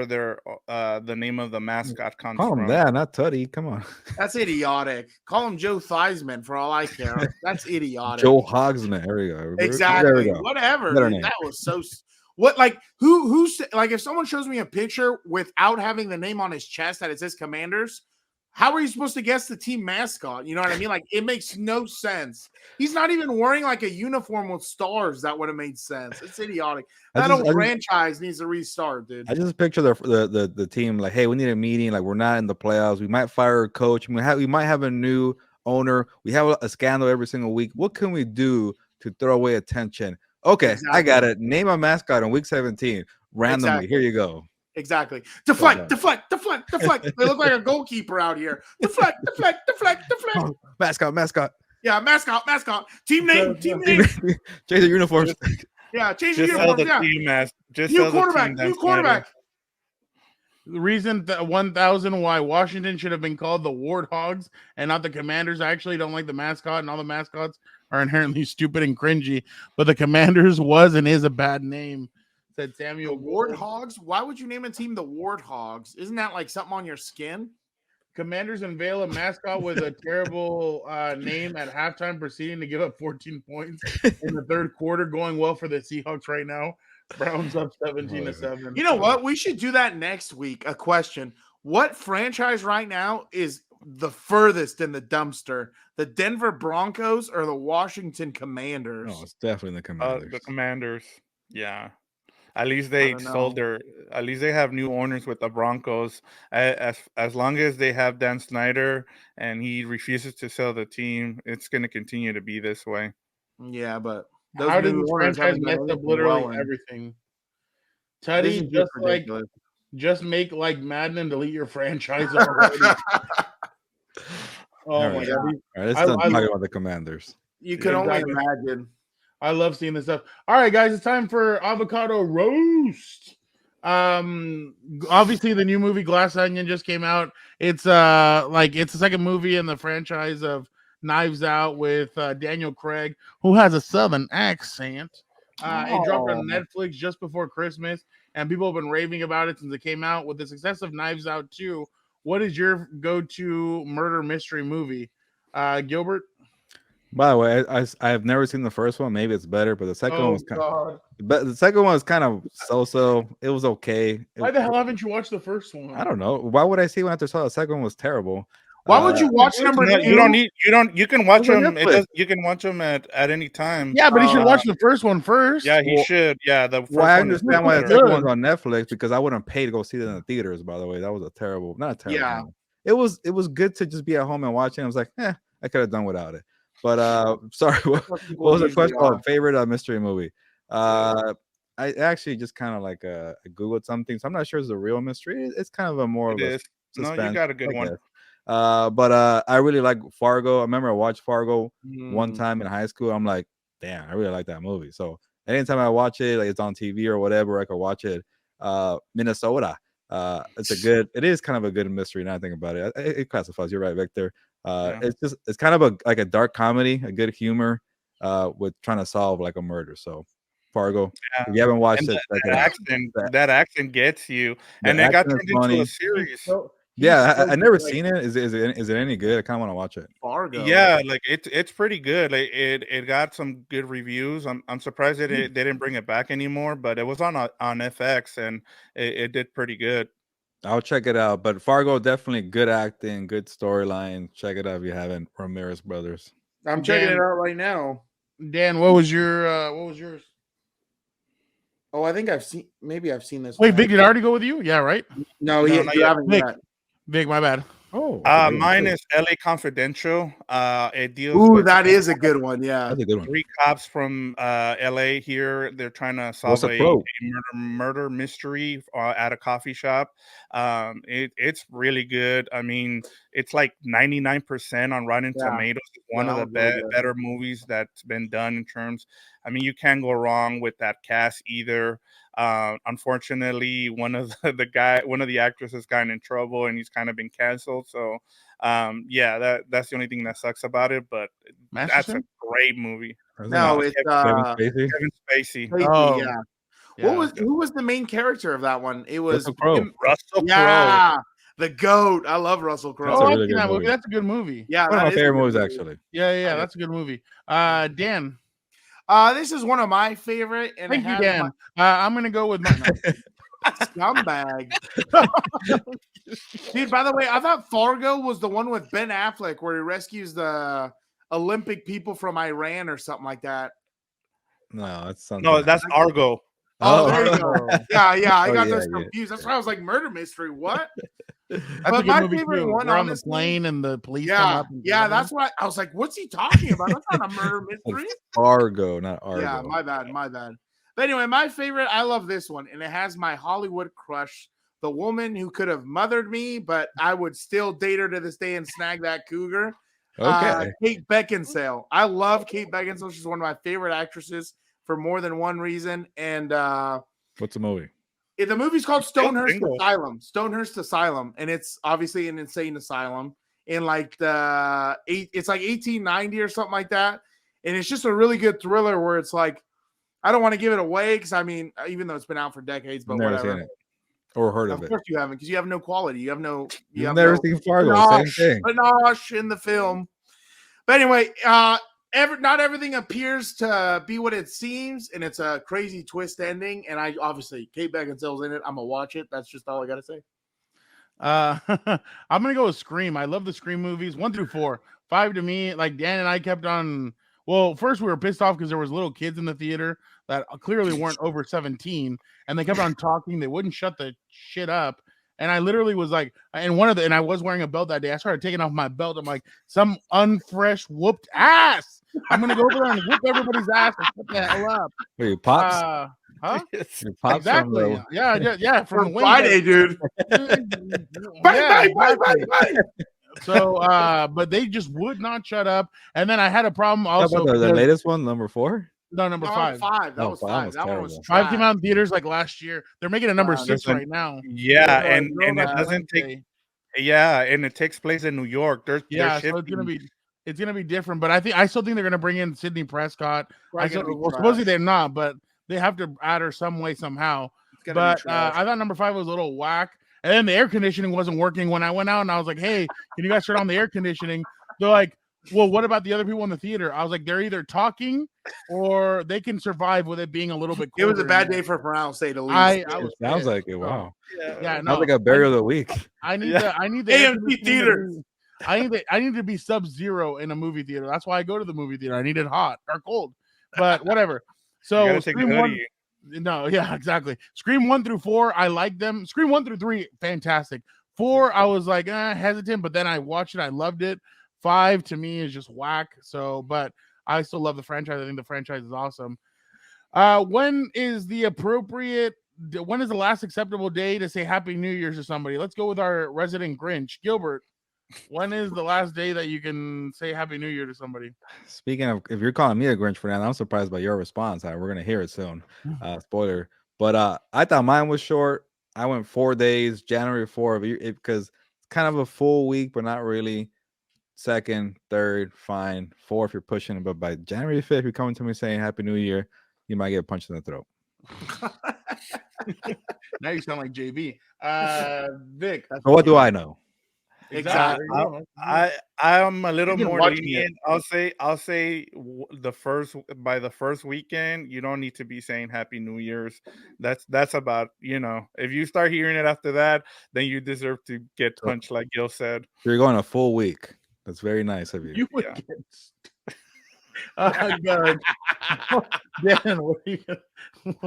their the name of the mascot comes Call him from. that, not Tutty. Come on. That's idiotic. Call him Joe Theismann for all I care. That's idiotic. Joe Hogsman. There we go. Exactly. There we go. Whatever. Better Dude, name. that was so. What like who's like if someone shows me a picture without having the name on his chest that it says Commanders, how are you supposed to guess the team mascot? You know what I mean? Like it makes no sense. He's not even wearing like a uniform with stars. That would have made sense. It's idiotic. That whole franchise needs to restart, dude. I just picture the team like, hey, we need a meeting. Like we're not in the playoffs. We might fire a coach. We might have a new owner. We have a scandal every single week. What can we do to throw away attention? Okay, exactly. I got it. Name a mascot on week 17 randomly. Exactly. Here you go. Exactly. Deflect. They look like a goalkeeper out here. Deflect. Oh, mascot. Yeah, mascot. Team name. Change the uniforms. Yeah, change the uniforms. New quarterback. The reason that 1,000 why Washington should have been called the Warthogs and not the Commanders. I actually don't like the mascot, and all the mascots are inherently stupid and cringy. But the Commanders was and is a bad name, said Samuel. The Warthogs? Why would you name a team the Warthogs? Isn't that like something on your skin? Commanders unveil a mascot with a terrible name at halftime, proceeding to give up 14 points in the third quarter. Going well for the Seahawks right now. Browns up 17-7. You know what? We should do that next week. A question. What franchise right now is the furthest in the dumpster? The Denver Broncos or the Washington Commanders? No, it's definitely the Commanders. The Commanders. Yeah. At least they sold at least they have new owners with the Broncos. As long as they have Dan Snyder and he refuses to sell the team, it's going to continue to be this way. Yeah, but how did this franchise mess up literally everything? Tutty, just make like Madden and delete your franchise already. Oh my god! All right, let's talk about the Commanders. You can only imagine. I love seeing this stuff. All right, guys, it's time for avocado roast. Obviously, the new movie Glass Onion just came out. It's it's the second movie in the franchise of Knives Out with Daniel Craig, who has a Southern accent. It dropped on Netflix just before Christmas, and people have been raving about it since it came out. With the success of Knives Out 2, what is your go-to murder mystery movie, Gilbert? By the way, I have never seen the first one. Maybe it's better, but the second one was the second one was kind of so. It was okay. Why the hell haven't you watched the first one? I don't know. Why would I see one after I saw the second one was terrible? Why would you watch number 2? You can watch them. You can watch them at any time. Yeah, but he should watch the first one first. Yeah, he should. Yeah, the first I understand why the second one's on Netflix because I wouldn't pay to go see it in the theaters. By the way, that was not a terrible. Yeah, it was good to just be at home and watching. I was like, I could have done without it. But sorry, what was the question? Oh, favorite mystery movie? I actually just kind of like Googled something, so I'm not sure it's a real mystery. It's kind of a more of a suspense. No, you got a good one. But I really like Fargo. I remember I watched Fargo one time in high school. I'm like, damn, I really like that movie. So anytime I watch it, like it's on TV or whatever, I can watch it. Minnesota. It is kind of a good mystery. Now I think about it. It classifies. You're right, Victor. It's kind of like a dark comedy, a good humor, with trying to solve like a murder. So Fargo. Yeah. If you haven't watched it, that accent gets you, and it got turned into a series. I never seen it. Is it any good? I kind of want to watch it. Fargo. Yeah, like it's pretty good. Like it got some good reviews. I'm surprised that they didn't bring it back anymore, but it was on FX and it did pretty good. I'll check it out. But Fargo, definitely good acting, good storyline. Check it out if you haven't. Ramirez Brothers. I'm checking it out right now. Dan, what was yours? Oh, I think I've seen this. Wait, Vic, did I already go with you? Yeah, right? No, you haven't yet. Vic, my bad. Oh, Mine is LA Confidential. It deals Ooh, with that is a good one. Yeah. that's a good one. 3 cops from LA here. They're trying to solve What's the a pro? murder mystery at a coffee shop. It's really good. I mean, it's like 99% on Rotten Yeah. Tomatoes. It's one of that the was really good. better movies that's been done in terms. I mean, you can't go wrong with that cast either. Unfortunately, one of the actresses got in trouble and he's kind of been canceled. So yeah, that's the only thing that sucks about it, but that's a Masterson? great movie. Isn't No, it it's Kevin Spacey? Kevin Spacey. Spacey, Oh, yeah. yeah. Who was the main character of that one? It was Russell Crowe. him- Russell Crowe. Yeah, the GOAT. I love Russell That's Crowe. Oh, a I've really seen good that movie. movie. That's a good movie. Yeah, One of that my is a favorite good movies, movie. actually. Yeah, that's a good movie. Dan. This is one of my favorite, and Thank it you, has Dan. I'm gonna go with my scumbag. Dude, by the way, I thought Fargo was the one with Ben Affleck where he rescues the Olympic people from Iran or something like that. No, that's something. No, that's Argo. Oh, there you go. Yeah, I Oh, got yeah, those yeah. confused. That's why I was like, murder mystery. What? That's But a good my movie favorite too. one, They're on the honestly- plane and the police come Yeah, up. And yeah, grab them. that's what I was like. What's he talking about? That's not a murder mystery. Argo, not Argo. Yeah, my bad. But anyway, my favorite, I love this one, and it has my Hollywood crush, the woman who could have mothered me, but I would still date her to this day and snag that cougar. Okay. Kate Beckinsale. I love Kate Beckinsale. She's one of my favorite actresses for more than one reason. And What's the movie? the movie's called Stonehurst single. Asylum. Stonehurst Asylum, and it's obviously an insane asylum in like it's like 1890 or something like that. And it's just a really good thriller where it's like, I don't want to give it away because I mean, even though it's been out for decades, but Never whatever. seen it or heard Of of it. course you haven't, because you have no quality. You have no. You've have never no seen Fargo. panache, Same thing. panache in the film. But anyway, not everything appears to be what it seems, and it's a crazy twist ending. And I obviously Kate Beckinsale's in it. I'm gonna watch it. That's just all I gotta say. I'm gonna go with Scream. I love the Scream movies 1 through 4. 5 to me, like Dan and I kept on. Well, first we were pissed off because there was little kids in the theater that clearly weren't over 17, and they kept on talking. They wouldn't shut the shit up. And I literally was like, and I was wearing a belt that day. I started taking off my belt. I'm like, some unfresh whooped ass. I'm gonna go over there and whoop everybody's ass and shut the hell up. Wait, pops. Huh? Your pops Exactly. from the- Yeah. From For the Friday, dude. Yeah, Bye. So, but they just would not shut up. And then I had a problem How also. about the because- latest one, number 4? no, number 5. That No, was 5 5. was That one was terrible. 5 came trash. out in theaters like last year. They're making a number 6 listen, right now. Yeah, So, and girl, it that's doesn't take. Wednesday. Yeah, and it takes place in New York. They're Yeah, so shifting. it's gonna be different. But I still think they're gonna bring in Sidney Prescott. Probably gonna be Supposedly trash. they're not, but they have to add her some way somehow. It's gonna But be trash. I thought number 5 was a little whack. And then the air conditioning wasn't working when I went out, and I was like, "Hey, can you guys turn on the air conditioning?" They're like, "Well, what about the other people in the theater?" I was like, "They're either talking or they can survive with it being a little bit It was a colder bad in there." day for Fernando, to say the least. I It was sounds pissed. like it. Wow. Yeah, Sounds no. like a burial of the week. I need Yeah. I need the air AMC conditioning to theaters. be- I need to be sub-zero in a movie theater. That's why I go to the movie theater. I need it hot or cold, but whatever. You So gotta take the Scream 1, hoodie. no, yeah, exactly. Scream 1 through 4, I like them. Scream 1 through 3, fantastic. 4, I was like hesitant, but then I watched it. I loved it. 5 to me is just whack. So, but I still love the franchise. I think the franchise is awesome. When is the last acceptable day to say Happy New Year's to somebody? Let's go with our resident Grinch, Gilbert. When is the last day that you can say Happy New Year to somebody? Speaking of, if you're calling me a Grinch for that, I'm surprised by your response. We're gonna hear it soon. Spoiler. But I thought mine was short. I went 4 days, January 4th, because it's kind of a full week, but not really. 2nd, 3rd, fine. 4th, you're pushing it. But by January 5th, you're coming to me saying Happy New Year, you might get punched in the throat. Now you sound like JB. Vic. So what do I know? Exactly. I'm a little You've been more watching lenient. I'll say by the first weekend, you don't need to be saying Happy New Year's. That's about, if you start hearing it after that, then you deserve to get punched, like Gil said. You're going a full week. That's very nice of you. You would Yeah. get. God. Dan, what do you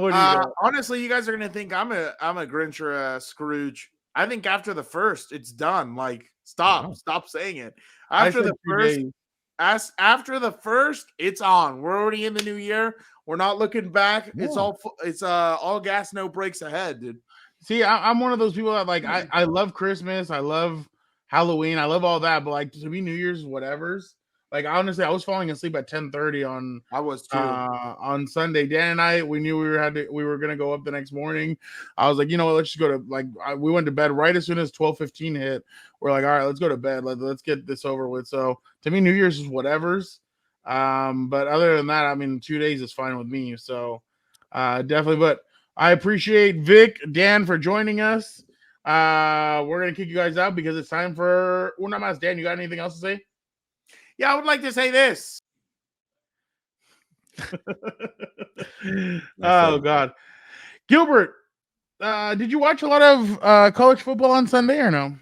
got? Honestly, you guys are gonna think I'm a Grinch or a Scrooge. I think after the first, it's done. Like Stop saying it. After the first, after the first, it's on. We're already in the new year. We're not looking back. It's all gas, no brakes ahead, dude. See, I'm one of those people that like I love Christmas, I love Halloween, I love all that, but like to me, New Year's whatever's. Like honestly, I was falling asleep at 10:30 on I was too on Sunday. Dan and I, we knew we were gonna go up the next morning. I was like, you know what, let's just go to we went to bed right as soon as 12:15 hit. We're like, all right, let's go to bed. Let's get this over with. So to me, New Year's is whatever's. But other than that, I mean, 2 days is fine with me. So definitely, but I appreciate Vic, Dan for joining us. We're gonna kick you guys out because it's time for Una Mas. Dan, you got anything else to say? Yeah, I would like to say this. Oh God, Gilbert, did you watch a lot of college football on Sunday or no?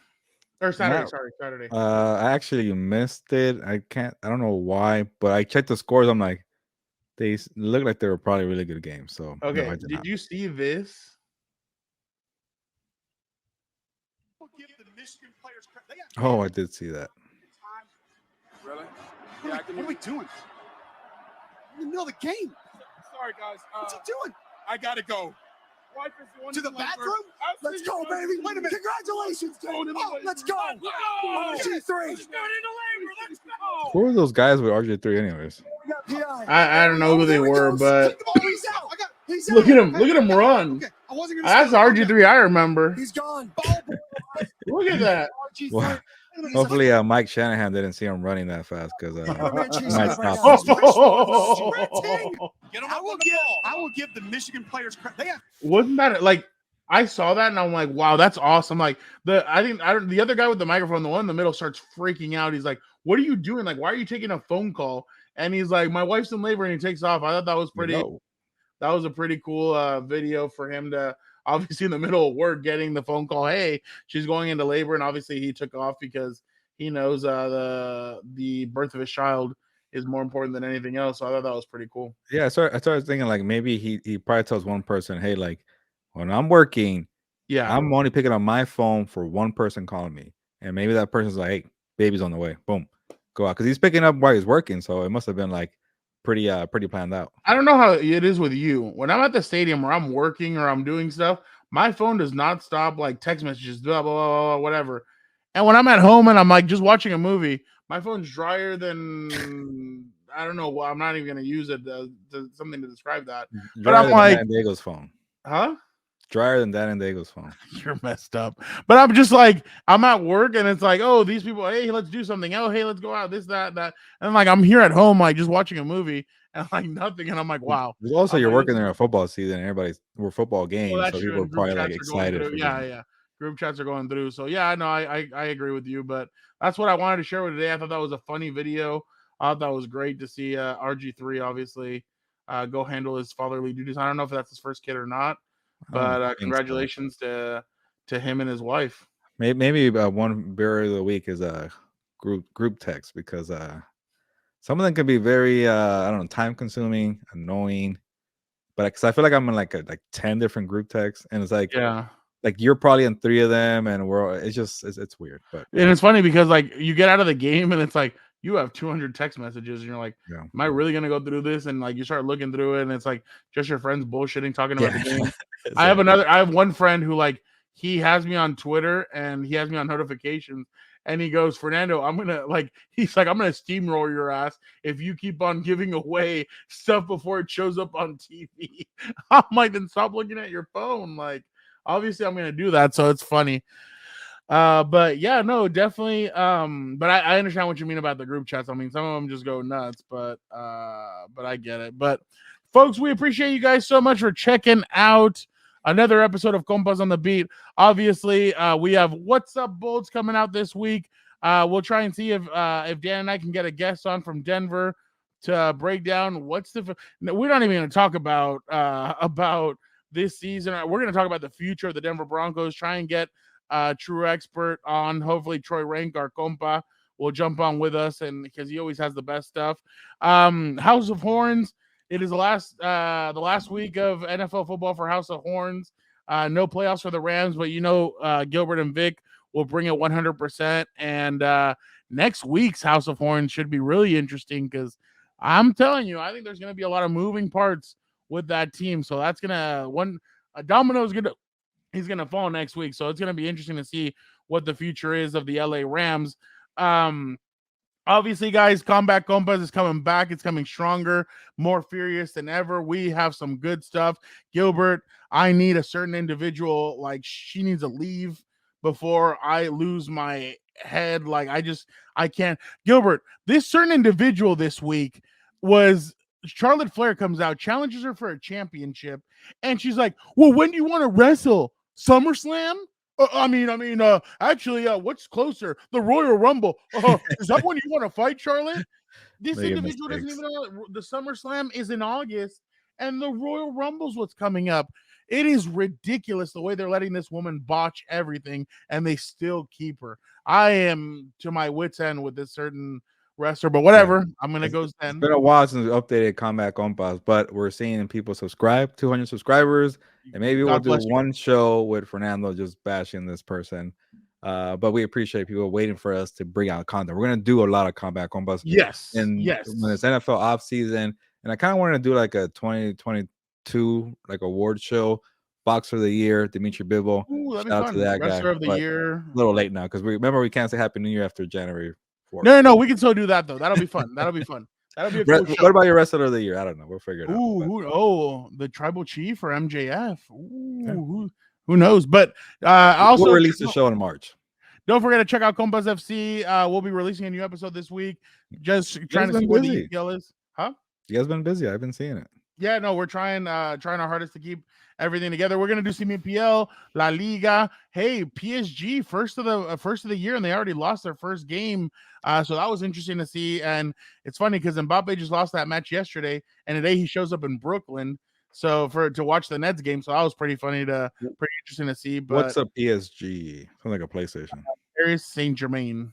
Or Saturday? No. Sorry, Saturday. I actually missed it. I don't know why, but I checked the scores. I'm like, they look like they were probably really good games. So Okay, no, did you see this? Oh, I did see that. Really? Yeah, what are we doing? In the middle of the game. Sorry, guys. What's he doing? I gotta go. To the bathroom? Let's go, baby. Wait a minute. Congratulations, dude. Oh, let's go. RG3. Who are those guys with RG3 anyways? I don't know who they were, but look at him run. That's RG3. I remember. He's gone. Look at that. Well, hopefully, Mike Shanahan didn't see him running that fast because might stop. I will give the Michigan players credit. Wasn't that like I saw that and I'm like, wow, that's awesome. Like the other guy with the microphone, the one in the middle, starts freaking out. He's like, "What are you doing? Like, why are you taking a phone call?" And he's like, "My wife's in labor," and he takes off. I thought that was pretty. No. That was a pretty cool video for him to obviously in the middle of work getting the phone call. Hey, she's going into labor, and obviously he took off because he knows the birth of his child is more important than anything else. So I thought that was pretty cool. Yeah, I started thinking like maybe he probably tells one person, "Hey, like when I'm working, I'm only picking up my phone for one person calling me," and maybe that person's like, "Hey, baby's on the way." Boom, go out because he's picking up while he's working. So it must have been like pretty planned out. I don't know how it is with you. When I'm at the stadium or I'm working or I'm doing stuff, my phone does not stop, like text messages, blah, blah, blah, blah, whatever. And when I'm at home and I'm like just watching a movie, my phone's drier than I don't know. Well, I'm not even going to use it something to describe that. But I'm like, Daygo's phone, huh? Drier than that and Daygo's phone. You're messed up. But I'm just like, I'm at work and it's like, oh, these people, hey, let's do something. Oh, hey, let's go out. This, that. And like, I'm here at home, like just watching a movie and like nothing. And I'm like, wow. Also, you're working there a football season. We're football games, well, so people are probably like excited. Yeah. Group chats are going through. So yeah, no, I agree with you. But that's what I wanted to share with today. I thought that was a funny video. I thought that was great to see RG3 obviously go handle his fatherly duties. I don't know if that's his first kid or not. But congratulations to him and his wife. Maybe one beer of the week is a group text because some of them can be very I don't know, time consuming, annoying. But because I feel like I'm in like 10 different group texts, and it's like like you're probably in 3 of them, and it's weird. But and it's funny because like you get out of the game and it's like you have 200 text messages and you're like, am I really gonna go through this? And like you start looking through it and it's like just your friends bullshitting, talking about the game. I have one friend who like he has me on Twitter and he has me on notifications and he goes, Fernando, I'm gonna steamroll your ass if you keep on giving away stuff before it shows up on TV. I'm like, then stop looking at your phone. Like obviously I'm gonna do that, so it's funny. But yeah, no, definitely. But I understand what you mean about the group chats. I mean, some of them just go nuts, but I get it. But folks, we appreciate you guys so much for checking out another episode of Compas on the Beat. Obviously, we have What's Up Bolts coming out this week. We'll try and see if Dan and I can get a guest on from Denver to break down we're not even going to talk about this season. We're going to talk about the future of the Denver Broncos. Try and get true expert on. Hopefully Troy Rank, our compa, will jump on with us, and because he always has the best stuff. House of Horns, it is the last week of NFL football for House of Horns. No playoffs for the Rams, but Gilbert and Vic We'll bring it 100%. And next week's House of Horns should be really interesting because I'm telling you, I think there's going to be a lot of moving parts with that team. So that's going to a domino's going to he's going to fall next week. So it's going to be interesting to see what the future is of the LA Rams. Obviously, guys, Combat Compas is coming back. It's coming stronger, more furious than ever. We have some good stuff. Gilbert, I need a certain individual. Like, she needs to leave before I lose my head. Like, I can't. Gilbert, this certain individual this week was Charlotte Flair comes out, challenges her for a championship, and she's like, well, when do you want to wrestle? SummerSlam? Actually, what's closer? The Royal Rumble. Is that when you want to fight, Charlotte? This individual doesn't even know the SummerSlam is in August, and the Royal Rumble's what's coming up. It is ridiculous the way they're letting this woman botch everything, and they still keep her. I am to my wit's end with this certain wrestler, but whatever. Yeah. I'm gonna go stand. It's been a while since we updated Combat Compas, but we're seeing people subscribe, 200 subscribers, and maybe we'll do one show with Fernando just bashing this person. But we appreciate people waiting for us to bring out content. We're gonna do a lot of Combat Compas. Yes. When it's NFL off season, and I kind of want to do like a 2022 like award show. Boxer of the Year, Dimitri Bivol. Shout out to that Wrestler guy. Of the year. A little late now because we can't say Happy New Year after January 4th. No, we can still do that though. That'll be fun. That'll be a cool show. What about your Wrestler of the Year? I don't know. We'll figure it out. The Tribal Chief or MJF? Who knows? But also we'll release the show in March. Don't forget to check out Compas FC. We'll be releasing a new episode this week. Just trying to see what the EPL is. Huh? You guys been busy. I've been seeing it. Yeah, no, we're trying our hardest to keep everything together. We're gonna do CMPL, La Liga. Hey, PSG first of the year, and they already lost their first game. So that was interesting to see. And it's funny because Mbappe just lost that match yesterday, and today he shows up in Brooklyn. So to watch the Nets game. So that was pretty interesting to see. But what's a PSG? Sounds like a PlayStation. Paris Saint-Germain.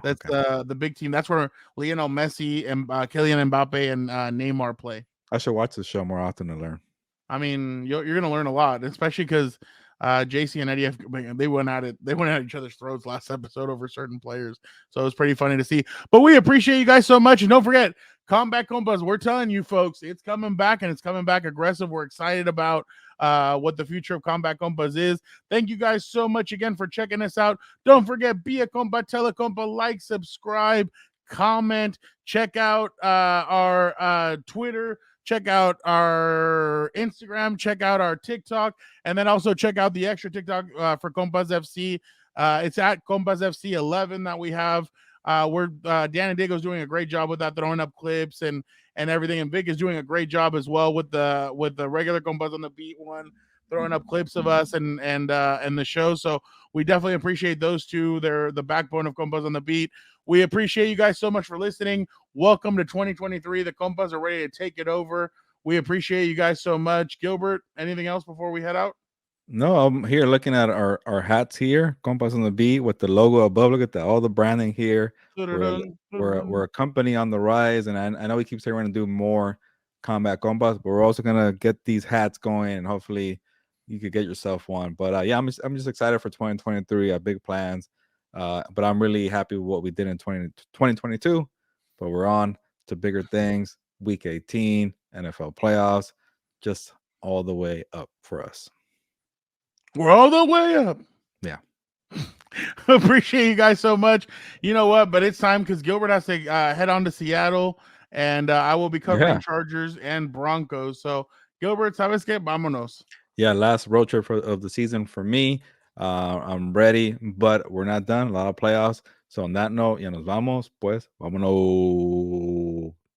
That's the big team. That's where Lionel Messi and Kylian Mbappe and Neymar play. I should watch this show more often to learn. I mean, you're going to learn a lot, especially because JC and Eddie, they went at it. They went at each other's throats last episode over certain players. So it was pretty funny to see. But we appreciate you guys so much. And don't forget, Combat Compas, we're telling you folks, it's coming back, and it's coming back aggressive. We're excited about what the future of Combat Compas is. Thank you guys so much again for checking us out. Don't forget, be a compa, tell a compa, like, subscribe, comment, check out our Twitter. Check out our Instagram, check out our TikTok, and then also check out the extra TikTok for Compas FC. It's at Compas FC 11 that we have. Dan and Daygo's doing a great job with that, throwing up clips and everything. And Vic is doing a great job as well with the regular Compas on the Beat one, throwing up clips of us and the show. So we definitely appreciate those two. They're the backbone of Compas on the Beat. We appreciate you guys so much for listening. Welcome to 2023. The Compas are ready to take it over. We appreciate you guys so much. Gilbert, anything else before we head out? No, I'm here looking at our hats here, Compas on the Beat with the logo above. Look at that, all the branding here. We're a company on the rise, and I know we keep saying we're going to do more Combat Compas, but we're also going to get these hats going, and hopefully you could get yourself one. But I'm just excited for 2023. I have big plans. But I'm really happy with what we did in 2022. But we're on to bigger things. Week 18, NFL playoffs, just all the way up for us. We're all the way up. Yeah. Appreciate you guys so much. You know what? But it's time because Gilbert has to head on to Seattle, and I will be covering Chargers and Broncos. So, Gilbert, ¿sabes qué? Vámonos. Yeah, last road trip of the season for me. I'm ready, but we're not done. A lot of playoffs. So on that note, ya nos vamos, pues, vámonos.